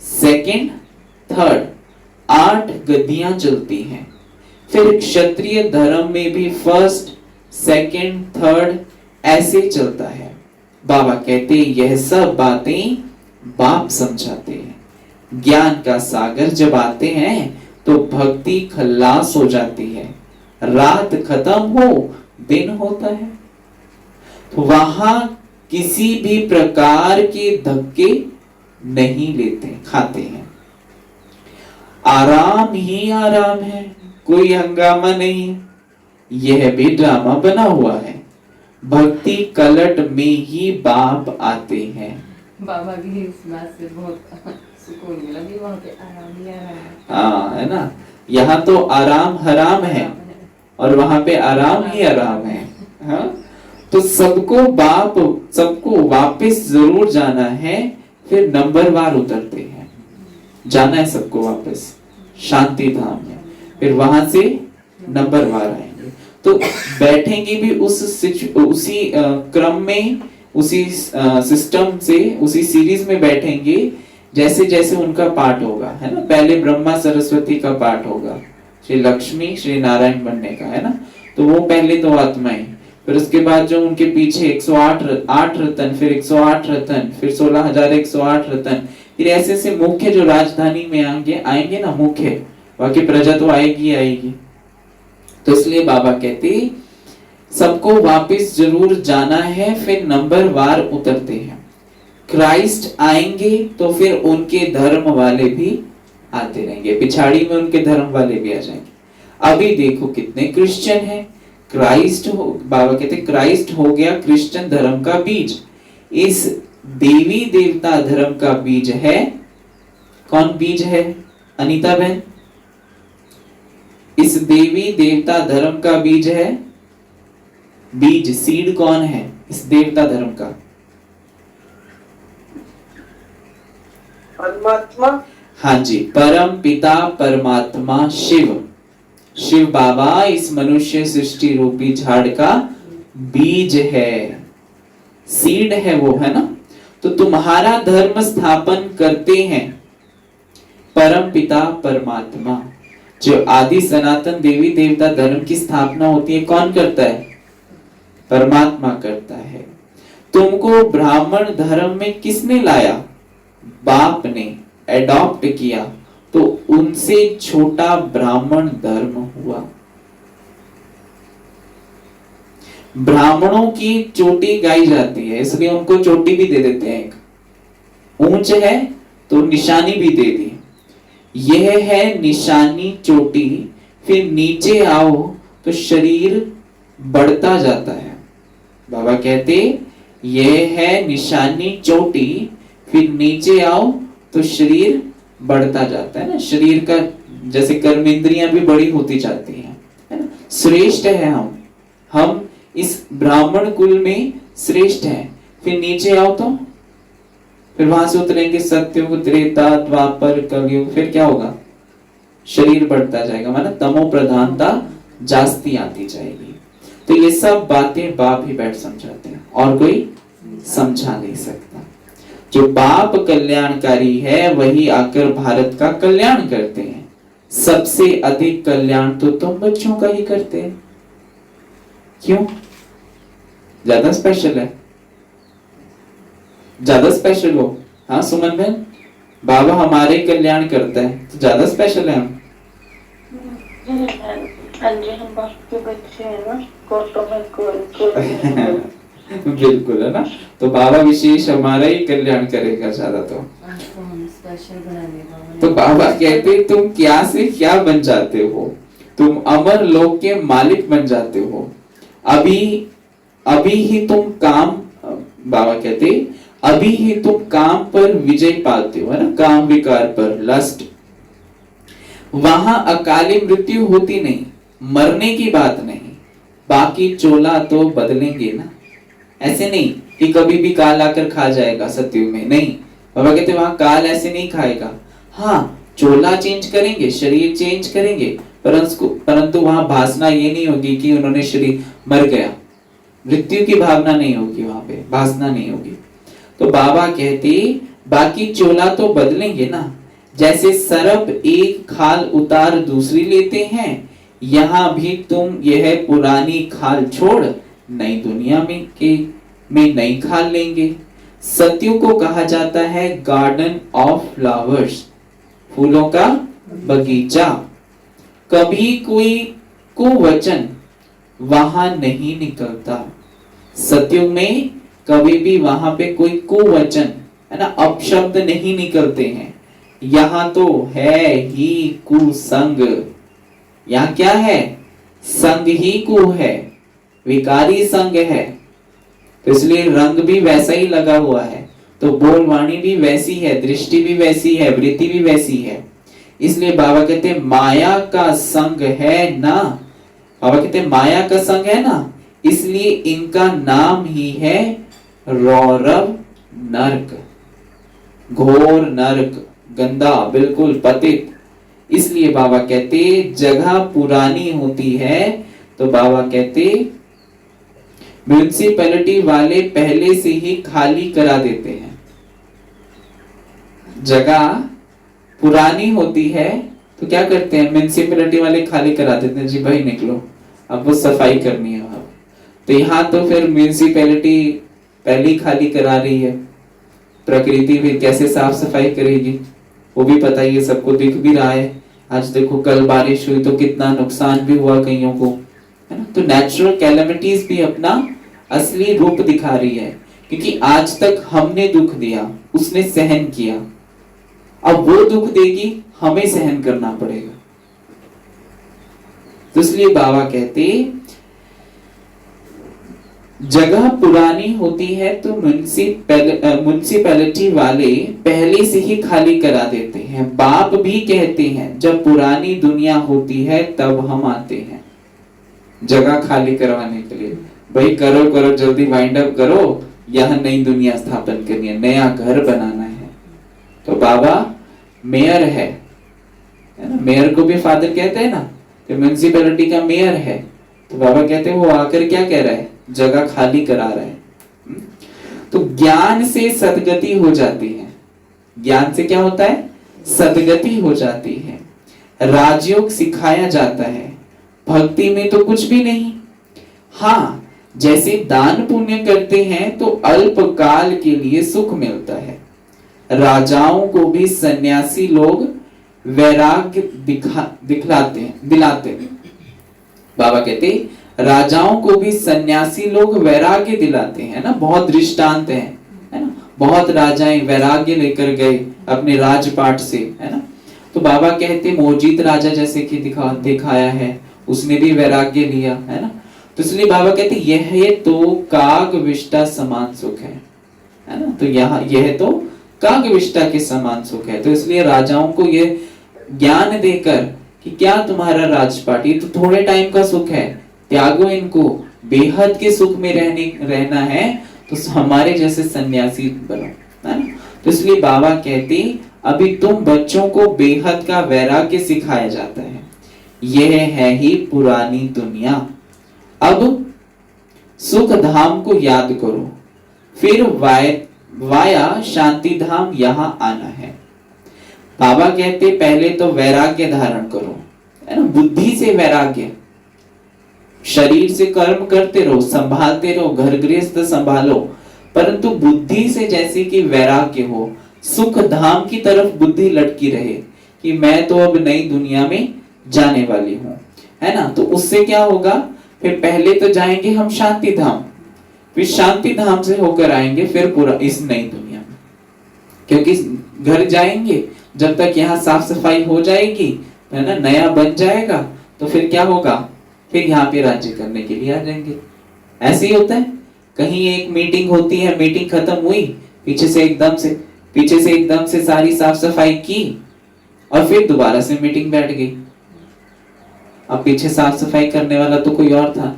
second, third, 8 गद्दियां चलती हैं। फिर क्षत्रिय धर्म में भी फर्स्ट, सेकंड, थर्ड ऐसे चलता है। बाबा कहते यह सब बातें बाप समझाते हैं। ज्ञान का सागर जब आते हैं तो भक्ति खल्लास हो जाती है, रात खत्म हो दिन होता है। तो वहां किसी भी प्रकार के धक्के नहीं लेते खाते हैं, आराम ही आराम है, कोई हंगामा नहीं। यह भी ड्रामा बना हुआ है, भक्ति कलट में ही बाप आते हैं। बाबा की इस बात से बहुत सुकून मिला कि वहाँ पे आराम ही आराम है। हाँ, है ना। यहाँ तो आराम हराम है और वहां पे आराम ही आराम है। हाँ? तो सबको वापस जरूर जाना है, फिर नंबरवार उतरते हैं, जाना है सबको वापस शांति धाम में, फिर वहां से नंबरवार आएंगे। तो बैठेंगे भी उसी क्रम में, उसी सिस्टम से, उसी सीरीज में बैठेंगे जैसे जैसे उनका पाठ होगा, है ना। पहले ब्रह्मा सरस्वती का पाठ होगा, श्री लक्ष्मी श्री नारायण बनने का, है ना। तो वो पहले तो आत्माएं, फिर उसके बाद जो उनके पीछे 108 रतन, फिर 108 रतन, फिर 16,108 रतन, फिर ऐसे से मुख्य जो राजधानी में आएंगे ना, मुख्य बाकी प्रजा तो आएगी आएगी। तो इसलिए बाबा कहते सबको वापस जरूर जाना है, फिर नंबरवार उतरते हैं। क्राइस्ट आएंगे तो फिर उनके धर्म वाले भी आते रहेंगे, पिछाड़ी में उनके धर्म वाले भी आ जाएंगे। अभी देखो कितने क्रिश्चियन हैं। क्राइस्ट हो, बाबा कहते क्राइस्ट हो गया क्रिश्चियन धर्म का बीज। इस देवी देवता धर्म का बीज है, कौन बीज है अनीता बहन? इस देवी देवता धर्म का बीज है, बीज सीड कौन है इस देवता धर्म का? परमात्मा। हाँ जी, परम पिता परमात्मा शिव। शिव बाबा इस मनुष्य सृष्टि रूपी झाड़ का बीज है, सीड है वो, है ना। तो तुम्हारा धर्म स्थापन करते हैं, परम पिता परमात्मा, जो आदि सनातन देवी देवता धर्म की स्थापना होती है, कौन करता है? परमात्मा करता है। तुमको ब्राह्मण धर्म में किसने लाया? बाप ने एडॉप्ट किया, तो उनसे छोटा ब्राह्मण धर्म हुआ। ब्राह्मणों की चोटी गाई जाती है, इसलिए उनको चोटी भी दे देते हैं। एक ऊंच है तो निशानी भी दे दी, यह है निशानी चोटी। फिर नीचे आओ तो शरीर बढ़ता जाता है। बाबा कहते यह है निशानी चोटी, फिर नीचे आओ तो शरीर बढ़ता जाता है ना। शरीर का जैसे कर्मेंद्रियां भी बड़ी होती जाती हैं, है ना। श्रेष्ठ है हम इस ब्राह्मण कुल में श्रेष्ठ हैं। फिर नीचे आओ तो फिर वहां से उतरेंगे सत्ययुग, त्रेता, द्वापर, कलयुग। फिर क्या होगा? शरीर बढ़ता जाएगा, माना तमो प्रधानता जास्ती आती जाएगी। तो ये सब बातें बाप ही बैठ समझाते हैं, और कोई समझा नहीं सकता। जो बाप कल्याणकारी है वही आकर भारत का कल्याण करते हैं। सबसे अधिक कल्याण तो तुम बच्चों का ही करते हैं। क्यों? ज्यादा स्पेशल है? ज्यादा स्पेशल हो? हाँ सुमन बहन, बाबा हमारे कल्याण करता है तो ज्यादा स्पेशल है हम। हम बाप के बच्चे हैं ना, कोटों में कोई बिल्कुल, है ना। तो बाबा विशेष हमारा ही कल्याण करेगा ज्यादा। तो हम स्पेशल बना देगा। तो बाबा कहते तुम क्या से क्या बन जाते हो, तुम अमर लोक के मालिक बन जाते हो। अभी ही तुम काम, बाबा कहते अभी ही तुम काम पर विजय पाते हो, है ना। काम विकार पर, लस्ट, वहां अकाली मृत्यु होती नहीं, मरने की बात नहीं। बाकी चोला तो बदलेंगे ना। ऐसे नहीं कि कभी भी काल आकर खा जाएगा सत्युग में, नहीं। बाबा कहते वहां काल ऐसे नहीं खाएगा। हाँ, चोला चेंज करेंगे, शरीर चेंज करेंगे, परंतु वहां भासना ये नहीं होगी कि उन्होंने शरीर मर गया। मृत्यु की भावना नहीं होगी, वहां पे भासना नहीं होगी। तो बाबा कहते बाकी चोला तो बदलेंगे ना। जैसे सर्प एक खाल उतार दूसरी लेते हैं, यहाँ भी तुम यह पुरानी खाल छोड़ नई दुनिया में नई खाल लेंगे। सत्युग को कहा जाता है गार्डन ऑफ फ्लावर्स, फूलों का बगीचा। कभी कोई कुवचन वहां नहीं निकलता। सत्युग में कभी भी वहां पे कोई कुवचन, है ना, अपशब्द नहीं निकलते हैं। यहाँ तो है ही कुसंग। यहाँ क्या है? संग ही कु है, विकारी संग है। तो इसलिए रंग भी वैसा ही लगा हुआ है, तो बोलवाणी भी वैसी है, दृष्टि भी वैसी है, वृत्ति भी वैसी है। इसलिए बाबा कहते हैं माया का संग है ना। बाबा कहते हैं माया का संग है ना, इसलिए इनका नाम ही है रौरव नरक, घोर नरक, गंदा, बिल्कुल पतित। इसलिए बाबा कहते जगह पुरानी होती है तो बाबा कहते म्युनिसिपैलिटी वाले पहले से ही खाली करा देते हैं। जगह पुरानी होती है तो क्या करते हैं, म्युनिसिपैलिटी वाले खाली करा देते हैं, जी भाई निकलो, अब वो सफाई करनी है वहां। तो यहाँ तो फिर म्युनिसिपैलिटी पहले ही खाली करा रही है, प्रकृति फिर कैसे साफ सफाई करेगी, वो भी पता ही है, सबको दिख भी रहा है। आज देखो कल बारिश हुई तो कितना नुकसान भी हुआ कईयों को, है ना। तो नेचुरल कैलेमिटीज भी अपना असली रूप दिखा रही है, क्योंकि आज तक हमने दुख दिया, उसने सहन किया, अब वो दुख देगी, हमें सहन करना पड़ेगा। तो इसलिए बाबा कहते जगह पुरानी होती है तो म्युनिसिपैलिटी वाले पहले से ही खाली करा देते हैं। बाप भी कहते हैं जब पुरानी दुनिया होती है तब हम आते हैं जगह खाली करवाने के लिए। भाई करो करो, जल्दी वाइंड अप करो, यह नई दुनिया स्थापन करनी है, नया घर बनाना है। तो बाबा मेयर है ना, मेयर को भी फादर कहते हैं ना, तो म्युनिसिपैलिटी का मेयर है। तो बाबा कहते हैं वो आकर क्या कह रहा है, जगह खाली करा रहा है। तो ज्ञान से सदगति हो जाती है। ज्ञान से क्या होता है, सदगति हो जाती है, राजयोग सिखाया जाता है, भक्ति में तो कुछ भी नहीं। हाँ, जैसे दान पुण्य करते हैं तो अल्प काल के लिए सुख मिलता है। राजाओं को भी सन्यासी लोग वैराग्य दिलाते हैं। बाबा कहते राजाओं को भी सन्यासी लोग वैराग्य दिलाते हैं ना, बहुत दृष्टांत है ना, बहुत राजाएं वैराग्य लेकर गए अपने राजपाट से, है ना। तो बाबा कहते मोहजीत राजा जैसे कि दिखाया है, उसने भी वैराग्य लिया, है ना। तो इसलिए बाबा कहते यह तो कागविष्टा समान सुख है ना। तो यह तो कागविष्टा के समान सुख है। तो इसलिए राजाओं को यह ज्ञान देकर कि क्या तुम्हारा राजपाट, ये तो थोड़े टाइम का सुख है, त्यागो इनको, बेहद के सुख में रहना है तो हमारे जैसे सन्यासी बनो, है ना। तो इसलिए बाबा कहते अभी तुम बच्चों को बेहद का वैराग्य सिखाया जाता है। यह है ही पुरानी दुनिया। अब सुख धाम को याद करो, फिर वाया शांति धाम यहां आना है। बाबा कहते पहले तो वैराग्य धारण करो, है ना, बुद्धि से वैराग्य। शरीर से कर्म करते रहो, संभालते रहो, घर गृहस्थ संभालो, परंतु बुद्धि से जैसे कि वैराग्य हो, सुख धाम की तरफ बुद्धि लटकी रहे कि मैं तो अब नई दुनिया में जाने वाली हूं, है ना। तो उससे क्या होगा, फिर पहले तो जाएंगे हम शांति धाम, फिर शांति धाम से होकर आएंगे फिर पूरा इस नई दुनिया में। क्योंकि घर जाएंगे जब तक यहाँ साफ सफाई हो जाएगी, है ना, नया बन जाएगा, तो फिर क्या होगा, फिर यहाँ पे राज्य करने के लिए आ जाएंगे। ऐसे ही होता है, कहीं एक मीटिंग होती है, मीटिंग खत्म हुई, पीछे से एकदम से सारी साफ सफाई की और फिर दोबारा से मीटिंग बैठ गई। अब पीछे साफ सफाई करने वाला तो कोई और था,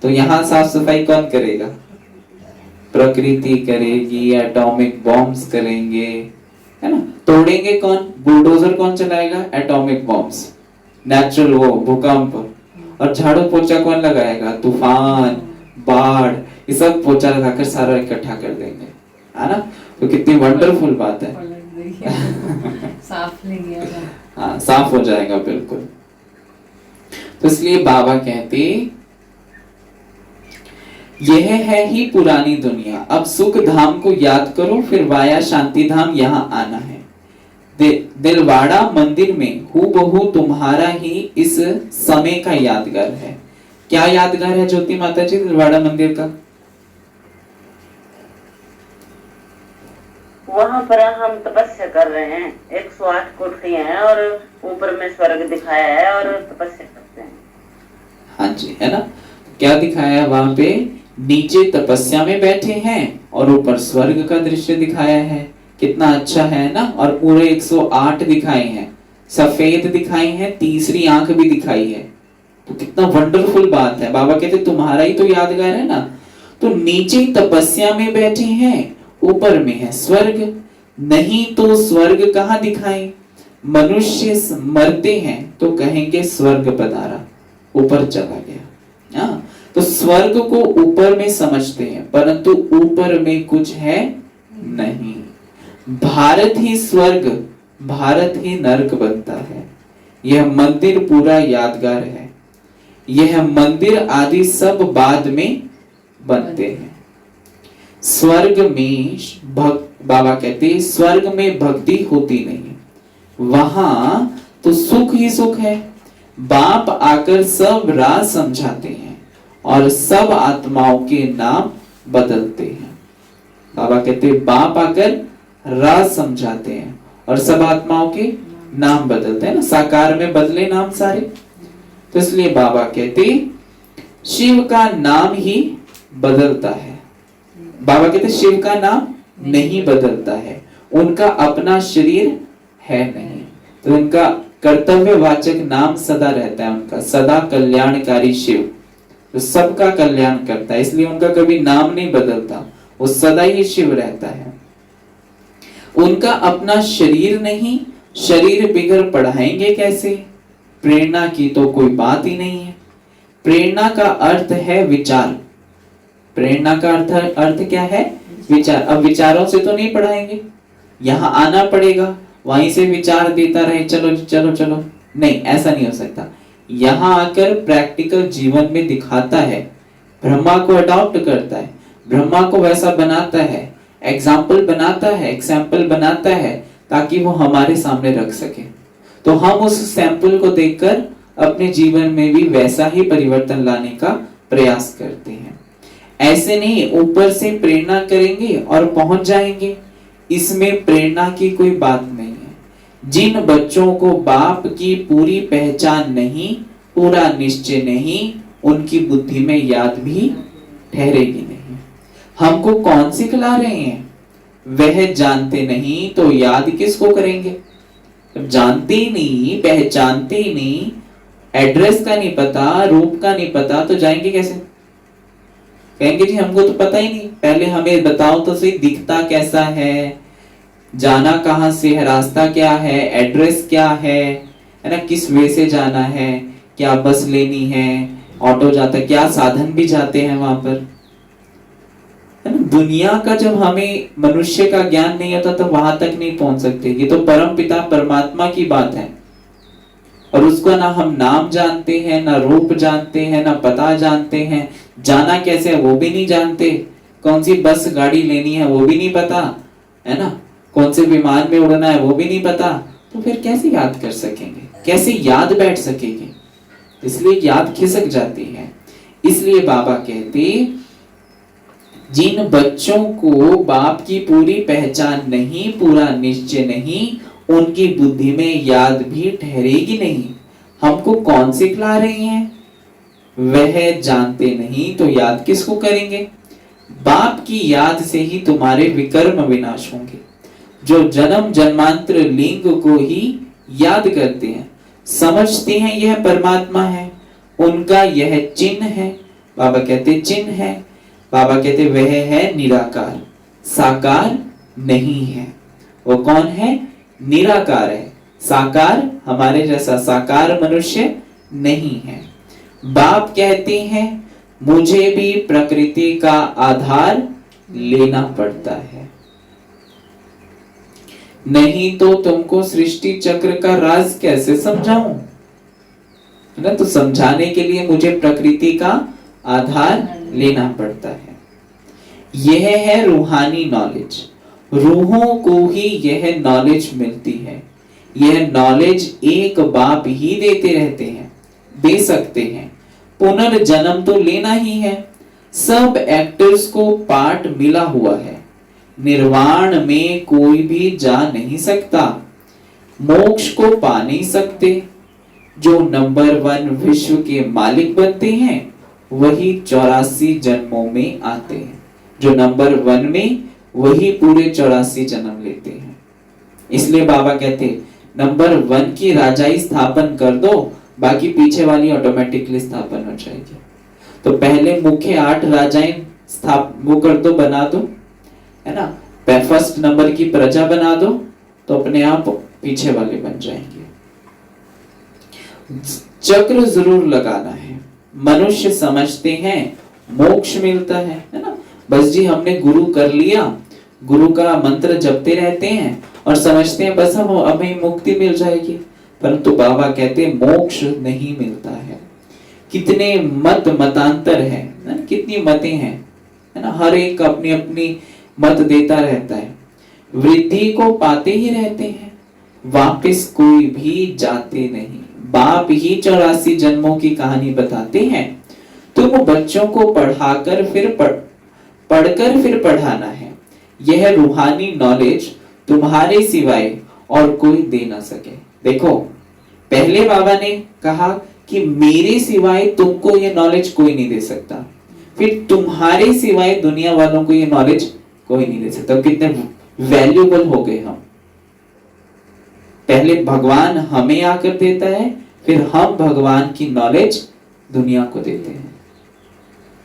तो यहाँ साफ सफाई कौन करेगा, प्रकृति करेगी, एटॉमिक बॉम्ब्स करेंगे, है ना। तोड़ेंगे कौन, बुलडोजर कौन चलाएगा, एटॉमिक बॉम्ब्स, नेचुरल वो भूकंप, और झाड़ू पोछा कौन लगाएगा, तूफान, बाढ़, ये सब पोछा लगाकर सारा इकट्ठा कर देंगे, है ना। तो कितनी वंडरफुल बात है। साफ ले गया, हाँ, साफ हो जाएगा बिल्कुल। तो इसलिए बाबा कहते यह है ही पुरानी दुनिया। अब सुख धाम को याद करो, फिर वाया शांति धाम यहाँ आना है। दिलवाड़ा मंदिर में हूबहू तुम्हारा ही इस समय का यादगार है। क्या यादगार है ज्योति माता जी दिलवाड़ा मंदिर का? वहाँ पर हम तपस्या कर रहे हैं, 108 कोठरियां हैं और ऊपर में स्वर्ग दिखाया है और तपस्या करते हैं। हाँ जी, है ना। क्या दिखाया है वहां पे, नीचे तपस्या में बैठे हैं और ऊपर स्वर्ग का दृश्य दिखाया है। कितना अच्छा है ना। और पूरे 108 दिखाए हैं, सफेद दिखाई है, तीसरी आंख भी दिखाई है। तो कितना वंडरफुल बात है। बाबा कहते तुम्हारा ही तो यादगार है ना। तो नीचे तपस्या में बैठे हैं, ऊपर में है स्वर्ग। नहीं तो स्वर्ग कहाँ दिखाए, मनुष्य मरते हैं तो कहेंगे स्वर्ग पधारा, ऊपर चला गया। हाँ, तो स्वर्ग को ऊपर में समझते हैं, परंतु ऊपर में कुछ है नहीं। भारत ही स्वर्ग, भारत ही नरक बनता है। यह मंदिर पूरा यादगार है। यह मंदिर आदि सब बाद में बनते हैं। स्वर्ग में बाबा कहते स्वर्ग में भक्ति होती नहीं, वहां तो सुख ही सुख है। बाप आकर सब राज समझाते हैं और सब आत्माओं के नाम बदलते हैं। बाबा कहते बाप आकर राज समझाते हैं और सब आत्माओं के नाम बदलते हैं ना, साकार में बदले नाम सारे। तो इसलिए बाबा कहते शिव का नाम ही बदलता है। बाबा कहते शिव का नाम नहीं बदलता है, उनका अपना शरीर है नहीं, तो उनका कर्तव्यवाचक नाम सदा रहता है, उनका सदा कल्याणकारी शिव, तो सबका कल्याण करता है, इसलिए उनका कभी नाम नहीं बदलता, वो सदा ही शिव रहता है। उनका अपना शरीर नहीं, शरीर बिगर पढ़ाएंगे कैसे, प्रेरणा की तो कोई बात ही नहीं है। प्रेरणा का अर्थ है विचार, प्रेरणा का अर्थ क्या है, विचार। अब विचारों से तो नहीं पढ़ाएंगे, यहाँ आना पड़ेगा, वहीं से विचार देता रहे चलो चलो चलो, नहीं, ऐसा नहीं हो सकता। यहाँ आकर प्रैक्टिकल जीवन में दिखाता है, ब्रह्मा को अडॉप्ट करता है, ब्रह्मा को वैसा बनाता है, एग्जाम्पल बनाता है ताकि वो हमारे सामने रख सके। तो हम उस सैंपल को देखकर अपने जीवन में भी वैसा ही परिवर्तन लाने का प्रयास करते हैं। ऐसे नहीं ऊपर से प्रेरणा करेंगे और पहुंच जाएंगे, इसमें प्रेरणा की कोई बात नहीं है। जिन बच्चों को बाप की पूरी पहचान नहीं, पूरा निश्चय नहीं, उनकी बुद्धि में याद भी ठहरेगी नहीं। हमको कौन सिखला रहे हैं? वह जानते नहीं तो याद किसको करेंगे? जानते ही नहीं, पहचानते ही नहीं, एड्रेस का नहीं पता, रूप का नहीं पता, तो जाएंगे कैसे? कहेंगे जी हमको तो पता ही नहीं, पहले हमें बताओ तो सही दिखता कैसा है, जाना कहां से है, रास्ता क्या है, एड्रेस क्या है ना, किस वे से जाना है, क्या बस लेनी है, ऑटो जाता है, क्या साधन भी जाते हैं वहां पर, है ना। दुनिया का जब हमें मनुष्य का ज्ञान नहीं होता तो वहां तक नहीं पहुंच सकते। ये तो परम पिता परमात्मा की बात है, और उसको ना हम नाम जानते हैं, ना रूप जानते हैं, ना पता जानते हैं, जाना कैसे है वो भी नहीं जानते, कौन सी बस गाड़ी लेनी है वो भी नहीं पता, है ना, कौन से विमान में उड़ना है वो भी नहीं पता, तो फिर कैसे याद कर सकेंगे, कैसे याद बैठ सकेंगे? इसलिए याद खिसक जाती है। इसलिए बाबा कहते जिन बच्चों को बाप की पूरी पहचान नहीं, पूरा निश्चय नहीं, उनकी बुद्धि में याद भी ठहरेगी नहीं। हमको कौन सिखला रहे हैं? वह जानते नहीं तो याद किसको करेंगे? बाप की याद से ही तुम्हारे विकर्म विनाश होंगे। जो जन्म जन्मांतर लिंग को ही याद करते हैं, समझते हैं यह परमात्मा है, उनका यह चिन्ह है। बाबा कहते चिन्ह है, बाबा कहते वह है निराकार, साकार नहीं है। वो कौन है? निराकार है, साकार हमारे जैसा साकार मनुष्य नहीं है। बाप कहते हैं मुझे भी प्रकृति का आधार लेना पड़ता है, नहीं तो तुमको सृष्टि चक्र का राज कैसे समझाऊं, है ना। तो समझाने के लिए मुझे प्रकृति का आधार लेना पड़ता है। यह है रूहानी नॉलेज, रूहों को ही यह नॉलेज मिलती है। यह नॉलेज एक बाप ही देते रहते हैं, दे सकते हैं। पुनर्जन्म तो लेना ही है, सब एक्टर्स को पार्ट मिला हुआ है। निर्वाण में कोई भी जा नहीं सकता, मोक्ष को पा नहीं सकते। जो नंबर 1 विश्व के मालिक बनते हैं वही 84 जन्मों में आते हैं। जो नंबर 1 में वही पूरे 84 जन्म लेते हैं। इसलिए बाबा कहते नंबर 1 की राजाई स्थापन कर दो, बाकी पीछे वाली ऑटोमेटिकली स्थापन हो जाएगी। तो पहले मुख्य 8 राजाएं वो कर दो, बना दो, है ना। फर्स्ट नंबर की प्रजा बना दो तो अपने आप पीछे वाले बन जाएंगे। चक्र जरूर लगाना है। मनुष्य समझते हैं मोक्ष मिलता है ना। बस जी हमने गुरु कर लिया, गुरु का मंत्र जपते रहते हैं और समझते हैं बस हम हमें मुक्ति मिल जाएगी। परंतु बाबा कहते मोक्ष नहीं मिलता है। कितने मतांतर है ना, कितनी मतें हैं, है ना। हर एक अपनी अपनी मत देता रहता है। वृद्धि को पाते ही रहते हैं, वापस कोई भी जाते नहीं। बाप ही 84 जन्मों की कहानी बताते हैं। तुम बच्चों को पढ़ाकर फिर पढ़कर फिर पढ़ाना है। यह रूहानी नॉलेज तुम्हारे सिवाय और कोई दे ना सके। देखो पहले बाबा ने कहा कि मेरे सिवाय तुमको ये नॉलेज कोई नहीं दे सकता, फिर तुम्हारे सिवाय दुनिया वालों को ये नॉलेज कोई नहीं दे सकता। कितने वैल्यूबल हो गए हम। पहले भगवान हमें आकर देता है, फिर हम भगवान की नॉलेज दुनिया को देते हैं।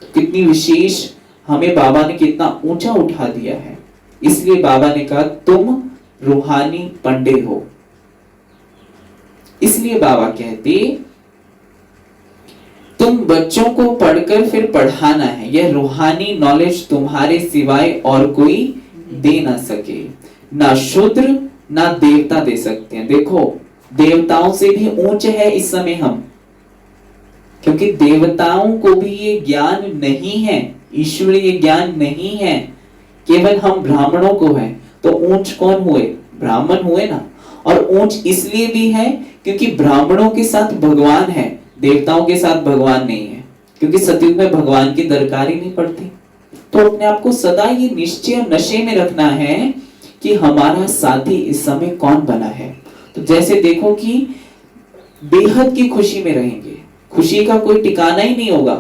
तो कितनी विशेष हमें बाबा ने कितना ऊंचा उठा दिया है। इसलिए बाबा ने कहा तुम रूहानी पंडे हो। इसलिए बाबा कहते तुम बच्चों को पढ़कर फिर पढ़ाना है। यह रूहानी नॉलेज तुम्हारे सिवाय और कोई दे ना सके। ना शूद्र ना देवता दे सकते हैं। देखो देवताओं से भी ऊंचे है इस समय हम, क्योंकि देवताओं को भी ये ज्ञान नहीं है, ईश्वरीय ज्ञान नहीं है, केवल हम ब्राह्मणों को है। तो ऊंच कौन हुए? ब्राह्मण हुए ना। और ऊंच इसलिए भी है क्योंकि ब्राह्मणों के साथ भगवान है, देवताओं के साथ भगवान नहीं है, क्योंकि सतयुग में भगवान की दरकार ही नहीं पड़ती। तो अपने आप को सदा ये निश्चय नशे में रखना है कि हमारा साथी इस समय कौन बना है। तो जैसे देखो कि बेहद की खुशी में रहेंगे, खुशी का कोई ठिकाना ही नहीं होगा।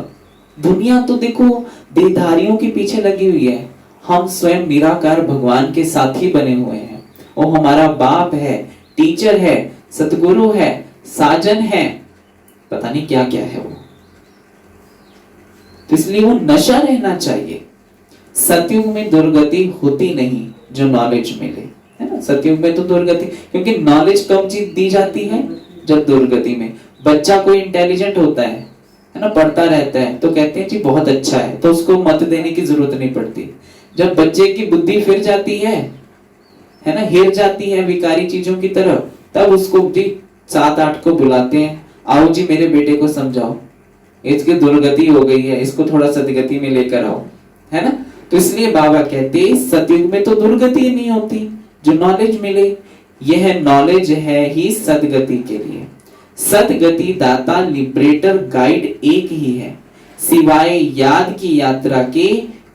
दुनिया तो देखो देहधारियों के पीछे लगी हुई है, हम स्वयं निराकार भगवान के साथी बने हुए हैं। वो हमारा बाप है, टीचर है, सतगुरु है, साजन है, पता नहीं क्या क्या है वो। तो इसलिए वो नशा रहना चाहिए। सतयुग में दुर्गति होती नहीं जो नॉलेज मिले, है ना। सतयुग में तो दुर्गति, क्योंकि नॉलेज कब दी जाती है? जब दुर्गति में। बच्चा कोई इंटेलिजेंट होता है ना, पढ़ता रहता है, तो कहते हैं जी बहुत अच्छा है, तो उसको मत देने की जरूरत नहीं पड़ती। जब बच्चे की बुद्धि फिर जाती है ना, हिर जाती है विकारी चीजों की तरफ, तब उसको जी 7-8 को बुलाते हैं, आओ जी मेरे बेटे को समझाओ, इसकी दुर्गति हो गई है, इसको थोड़ा सदगति में लेकर आओ, है ना। तो इसलिए बाबा कहते सतयुग में तो दुर्गति नहीं होती, जो नॉलेज मिले। यह नॉलेज है ही सदगति के लिए। सदगति दाता लिबरेटर गाइड एक ही है, सिवाय याद की यात्रा के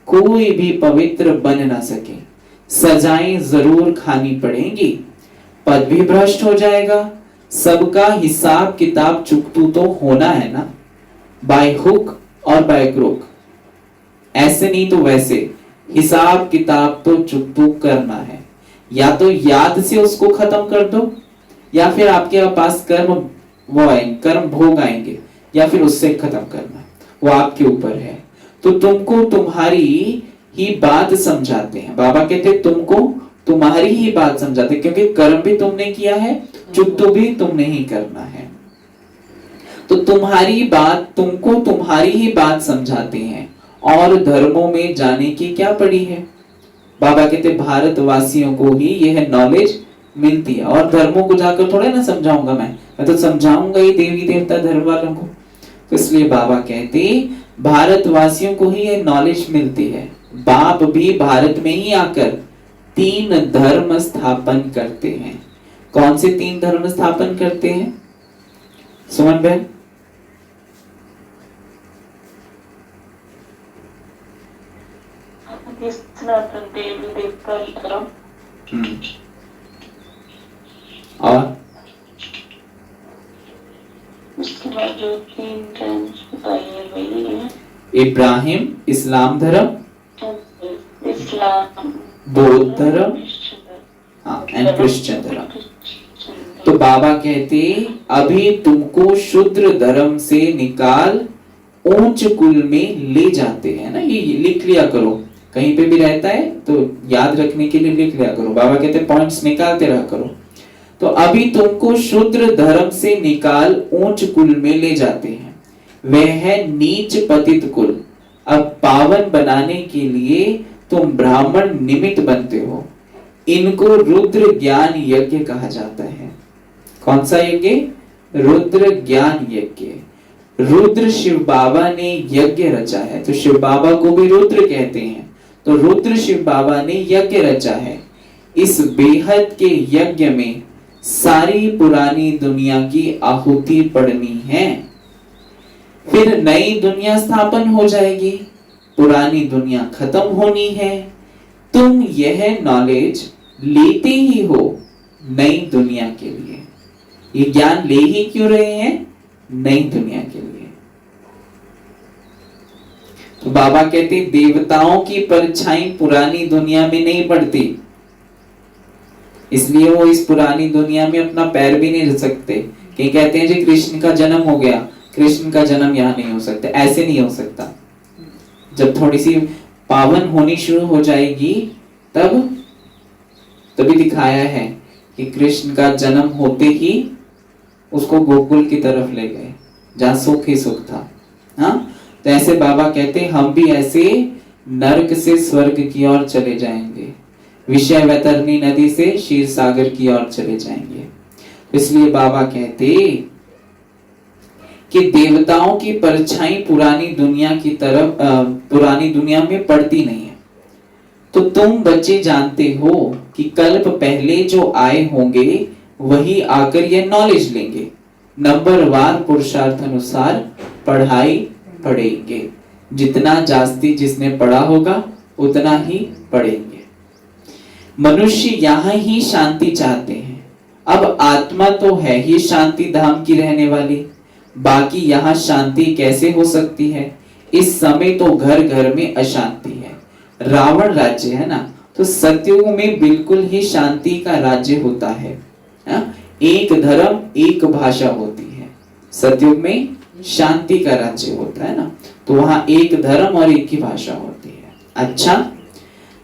कोई भी पवित्र बन ना सके। सजाएं जरूर खानी पड़ेंगी, पद भी भ्रष्ट हो जाएगा, सबका हिसाब किताब चुकतू तो होना है ना, बाय हुक और बाय क्रुक। ऐसे नहीं तो वैसे हिसाब किताब तो चुकतू करना है। या तो याद से उसको खत्म कर दो, या फिर आपके पास कर्म भोग आएंगे, या फिर उससे खत्म करना, वो आपके ऊपर है। तो तुमको तुम्हारी ही बात समझाते हैं। बाबा कहते हैं तुमको तुम्हारी ही बात समझाते हैं, क्योंकि कर्म भी तुमने किया है, चुकतू भी तुमने ही करना है। तो तुम्हारी बात, तुमको तुम्हारी ही बात समझाते हैं। और धर्मों में जाने की क्या पड़ी है? बाबा कहते भारतवासियों को ही यह नॉलेज मिलती है, और धर्मों को जाकर थोड़ा ना समझाऊंगा मैं तो समझाऊंगा ही देवी देवता धर्म वालों को। तो इसलिए बाबा कहते भारतवासियों को ही यह नॉलेज मिलती है। बाप भी भारत में ही आकर 3 धर्म स्थापन करते हैं। कौन से 3 धर्म स्थापन करते हैं सुमन बहन? सनातन देवी देवता धर्म, और उसके बाद जो 3 धर्म बताइए वही है। इब्राहिम इस्लाम धर्म, इस्लाम, बौद्ध धर्म, हाँ, एंड क्रिश्चियन धर्म। तो बाबा कहते अभी तुमको शूद्र धर्म से निकाल ऊंच कुल में ले जाते हैं ना। ये लिख लिया करो, कहीं पे भी रहता है तो याद रखने के लिए लिख लिया करो। बाबा कहते पॉइंट्स निकालते रहा करो। तो अभी तुमको शूद्र धर्म से निकाल ऊंच कुल में ले जाते हैं, वह है नीच पतित कुल। अब पावन बनाने के लिए तुम ब्राह्मण निमित्त बनते हो। इनको रुद्र ज्ञान यज्ञ कहा जाता है। कौन सा यज्ञ? रुद्र ज्ञान यज्ञ। रुद्र शिव बाबा ने यज्ञ रचा है, तो शिव बाबा को भी रुद्र कहते हैं। तो रुद्र शिव बाबा ने यज्ञ रचा है। इस बेहद के यज्ञ में सारी पुरानी दुनिया की आहुति पड़नी है, फिर नई दुनिया स्थापन हो जाएगी, पुरानी दुनिया खत्म होनी है। तुम यह नॉलेज लेते ही हो नई दुनिया के लिए। ये ज्ञान ले ही क्यों रहे हैं? नई दुनिया के लिए। तो बाबा कहते देवताओं की परछाई पुरानी दुनिया में नहीं पड़ती, इसलिए वो इस पुरानी दुनिया में अपना पैर भी नहीं रख सकते। कि कहते हैं जी कृष्ण का जन्म हो गया, कृष्ण का जन्म यहाँ नहीं हो सकता। ऐसे नहीं हो सकता। जब थोड़ी सी पावन होनी शुरू हो जाएगी तभी दिखाया है कि कृष्ण का जन्म होते ही उसको गोकुल की तरफ ले गए, जहां सुख ही सुख था। हाँ, तो ऐसे बाबा कहते हम भी ऐसे नरक से स्वर्ग की ओर चले जाएंगे। विषय वैतरणी नदी से क्षीर सागर की ओर चले जाएंगे। इसलिए बाबा कहते कि देवताओं की परछाई पुरानी दुनिया की तरफ पुरानी दुनिया में पड़ती नहीं है। तो तुम बच्चे जानते हो कि कल्प पहले जो आए होंगे वही आकर यह नॉलेज लेंगे, नंबरवार पुरुषार्थ अनुसार पढ़ाई पढ़ेंगे। जितना जास्ती जिसने पढ़ा होगा उतना ही पढ़ेंगे। मनुष्य यहाँ ही शांति चाहते हैं। अब आत्मा तो है ही शांति धाम की रहने वाली, बाकी यहाँ शांति कैसे हो सकती है? इस समय तो घर घर में अशांति है, रावण राज्य है ना। तो सतयुग में बिल्कुल ही शांति का राज्य होता है। एक धर्म एक भाषा होती है। सतयुग में शांति का राज्य होता है ना, तो वहां एक धर्म और एक ही भाषा होती है। अच्छा,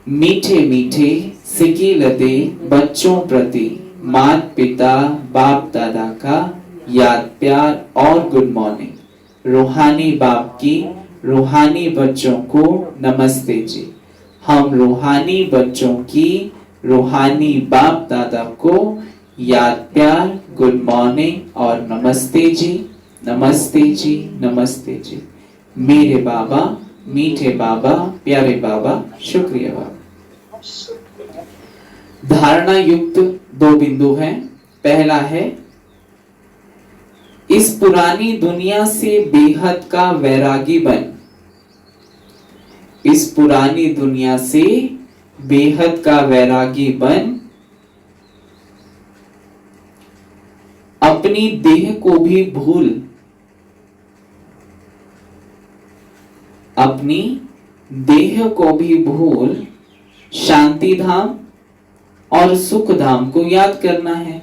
मीठे मीठे सिकी लते बच्चों प्रति माता पिता बाप दादा का याद प्यार और गुड मॉर्निंग। रूहानी बाप की रूहानी बच्चों को नमस्ते जी। हम रूहानी बच्चों की रूहानी बाप दादा को याद प्यार गुड मॉर्निंग और नमस्ते जी, नमस्ते जी, नमस्ते जी। मेरे बाबा, मीठे बाबा, प्यारे बाबा, शुक्रिया बाबा। धारणा युक्त 2 बिंदु हैं। पहला है, इस पुरानी दुनिया से बेहद का वैरागी बन। इस पुरानी दुनिया से बेहद का वैरागी बन, अपनी देह को भी भूल, अपनी देह को भी भूल शांति धाम और सुख धाम को याद करना है।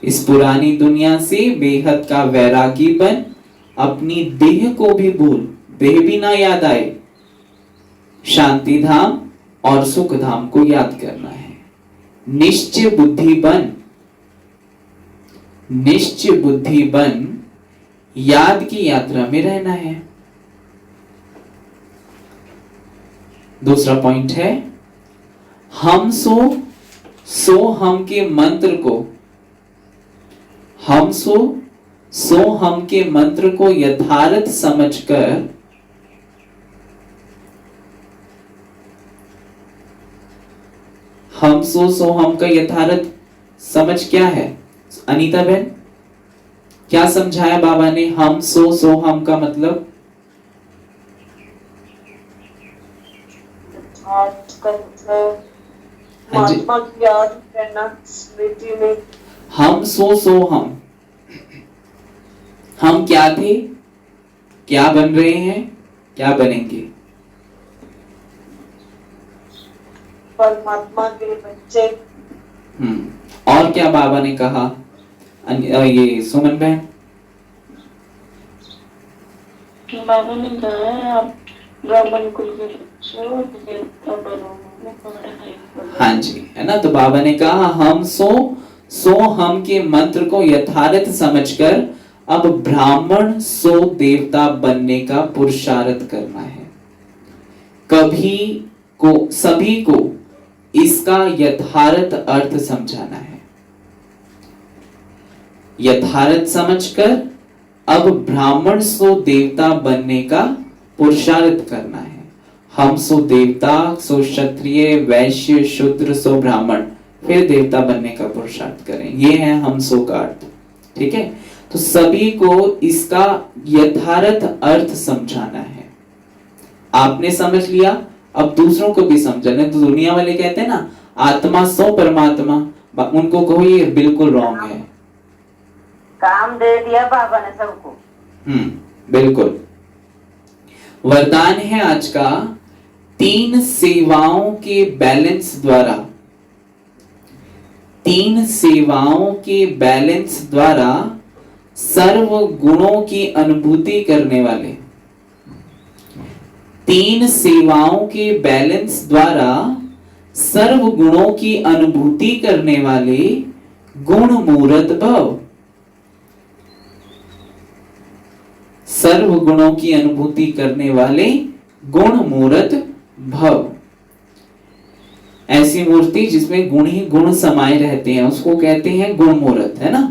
इस पुरानी दुनिया से बेहद का वैरागी बन, अपनी देह को भी भूल, देह भी ना याद आए, शांति धाम और सुख धाम को याद करना है। निश्चय बुद्धि बन, निश्चय बुद्धि बन, याद की यात्रा में रहना है। दूसरा पॉइंट है, हम सो हम के मंत्र को, हम सो हम के मंत्र को यथार्थ समझकर हम सो हम का यथार्थ समझ क्या है? अनीता बहन, क्या समझाया बाबा ने? हम सो हम का मतलब महात्मा की याद करना, स्मृति में। हम सो हम क्या थे, क्या बन रहे हैं, क्या बनेंगे? परमात्मा के बच्चे। और क्या बाबा ने कहा? ये सुमन बहन, बाबा ने कहा है आप ब्राह्मण कुल के बच्चे हो, देवता बनो। हाँ जी, है ना। तो बाबा ने कहा हम सो हम के मंत्र को यथार्थ समझकर अब ब्राह्मण सो देवता बनने का पुरुषार्थ करना है। सभी को इसका यथार्थ अर्थ समझाना है। यथार्थ समझकर अब ब्राह्मण सो देवता बनने का पुरुषार्थ करना है। हम सो देवता, सो क्षत्रिय, वैश्य, शूद्र, सो ब्राह्मण, फिर देवता बनने का पुरुषार्थ करें। ये है हम सो का अर्थ। ठीक है, तो सभी को इसका यथार्थ अर्थ समझाना है। आपने समझ लिया, अब दूसरों को भी समझाना। तो दुनिया वाले कहते हैं ना आत्मा सो परमात्मा, उनको कहो ये बिल्कुल रॉन्ग है। काम दे दिया बाबा ने सबको। बिल्कुल। वरदान है आज का, 3 सेवाओं के बैलेंस द्वारा, 3 सेवाओं के बैलेंस द्वारा सर्व गुणों की अनुभूति करने वाले, 3 सेवाओं के बैलेंस द्वारा सर्व गुणों की अनुभूति करने वाले गुण मूर्त भव। सर्व गुणों की अनुभूति करने वाले गुण मूर्त भव, ऐसी मूर्ति जिसमें गुण ही गुण समाये रहते हैं उसको कहते हैं गुण मूर्त, है ना।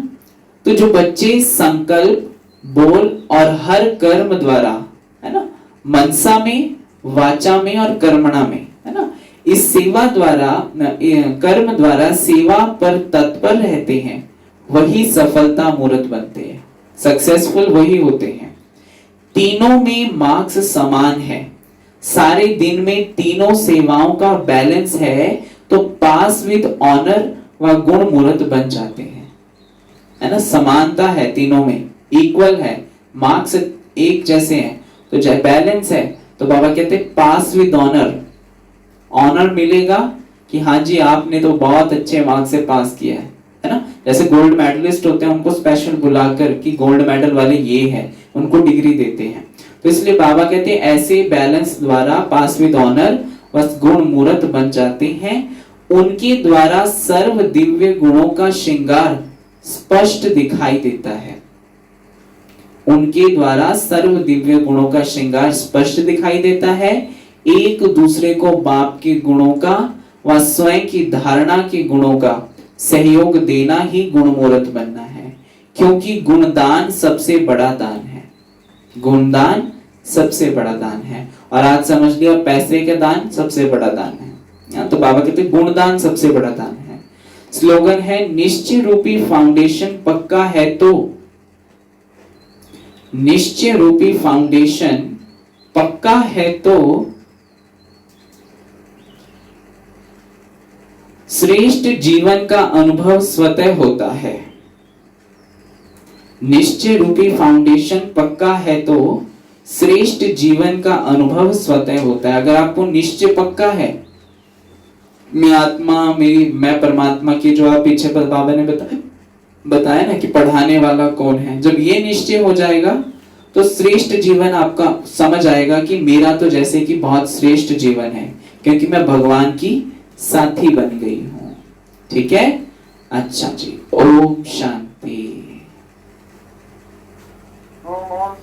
तो जो बच्चे संकल्प, बोल और हर कर्म द्वारा, है ना, मनसा में, वाचा में और कर्मणा में, है ना, इस सेवा द्वारा, कर्म द्वारा सेवा पर तत्पर रहते हैं, वही सफलता मूर्त बनते हैं, सक्सेसफुल वही होते हैं। तीनों में मार्क्स समान है, सारे दिन में तीनों सेवाओं का बैलेंस है, तो पास विद ऑनर व गुण मूर्त बन जाते हैं, है ना। समानता है तीनों में, इक्वल है, मार्क्स एक जैसे हैं, तो जब बैलेंस है तो बाबा कहते पास विद ऑनर, ऑनर मिलेगा कि हाँ जी आपने तो बहुत अच्छे मार्क्स से पास किया है ना। जैसे गोल्ड मेडलिस्ट होते हैं उनको स्पेशल बुलाकर कि गोल्ड मेडल वाले ये है, उनको डिग्री देते हैं। तो इसलिए बाबा कहते हैं ऐसे बैलेंस द्वारा पास विद ऑनर बस गुण मूर्त बन जाते हैं, उनके द्वारा सर्व दिव्य गुणों का श्रृंगार स्पष्ट दिखाई देता है, उनके द्वारा सर्व दिव्य गुणों का श्रृंगार स्पष्ट दिखाई देता है। एक दूसरे को बाप के गुणों का व स्वयं की धारणा के गुणों का सहयोग देना ही गुण मूर्त बनना है, क्योंकि गुणदान सबसे बड़ा दान है, गुणदान सबसे बड़ा दान है। और आज समझ लिया पैसे का दान सबसे बड़ा दान है, तो बाबा कहते गुणदान सबसे बड़ा दान है। स्लोगन है निश्चय रूपी फाउंडेशन पक्का है तो, निश्चय रूपी फाउंडेशन पक्का है तो श्रेष्ठ जीवन का अनुभव स्वतः होता है। निश्चय रूपी फाउंडेशन पक्का है तो श्रेष्ठ जीवन का अनुभव स्वतः होता है। अगर आपको निश्चय पक्का है, मैं आत्मा, मैं परमात्मा की, जो आप पीछे बाबा ने बताया ना कि पढ़ाने वाला कौन है, जब ये निश्चय हो जाएगा तो श्रेष्ठ जीवन आपका समझ आएगा कि मेरा तो जैसे कि बहुत श्रेष्ठ जीवन है, क्योंकि मैं भगवान की साथी बन गई हूं। ठीक है, अच्छा जी, ओम शांति। ओम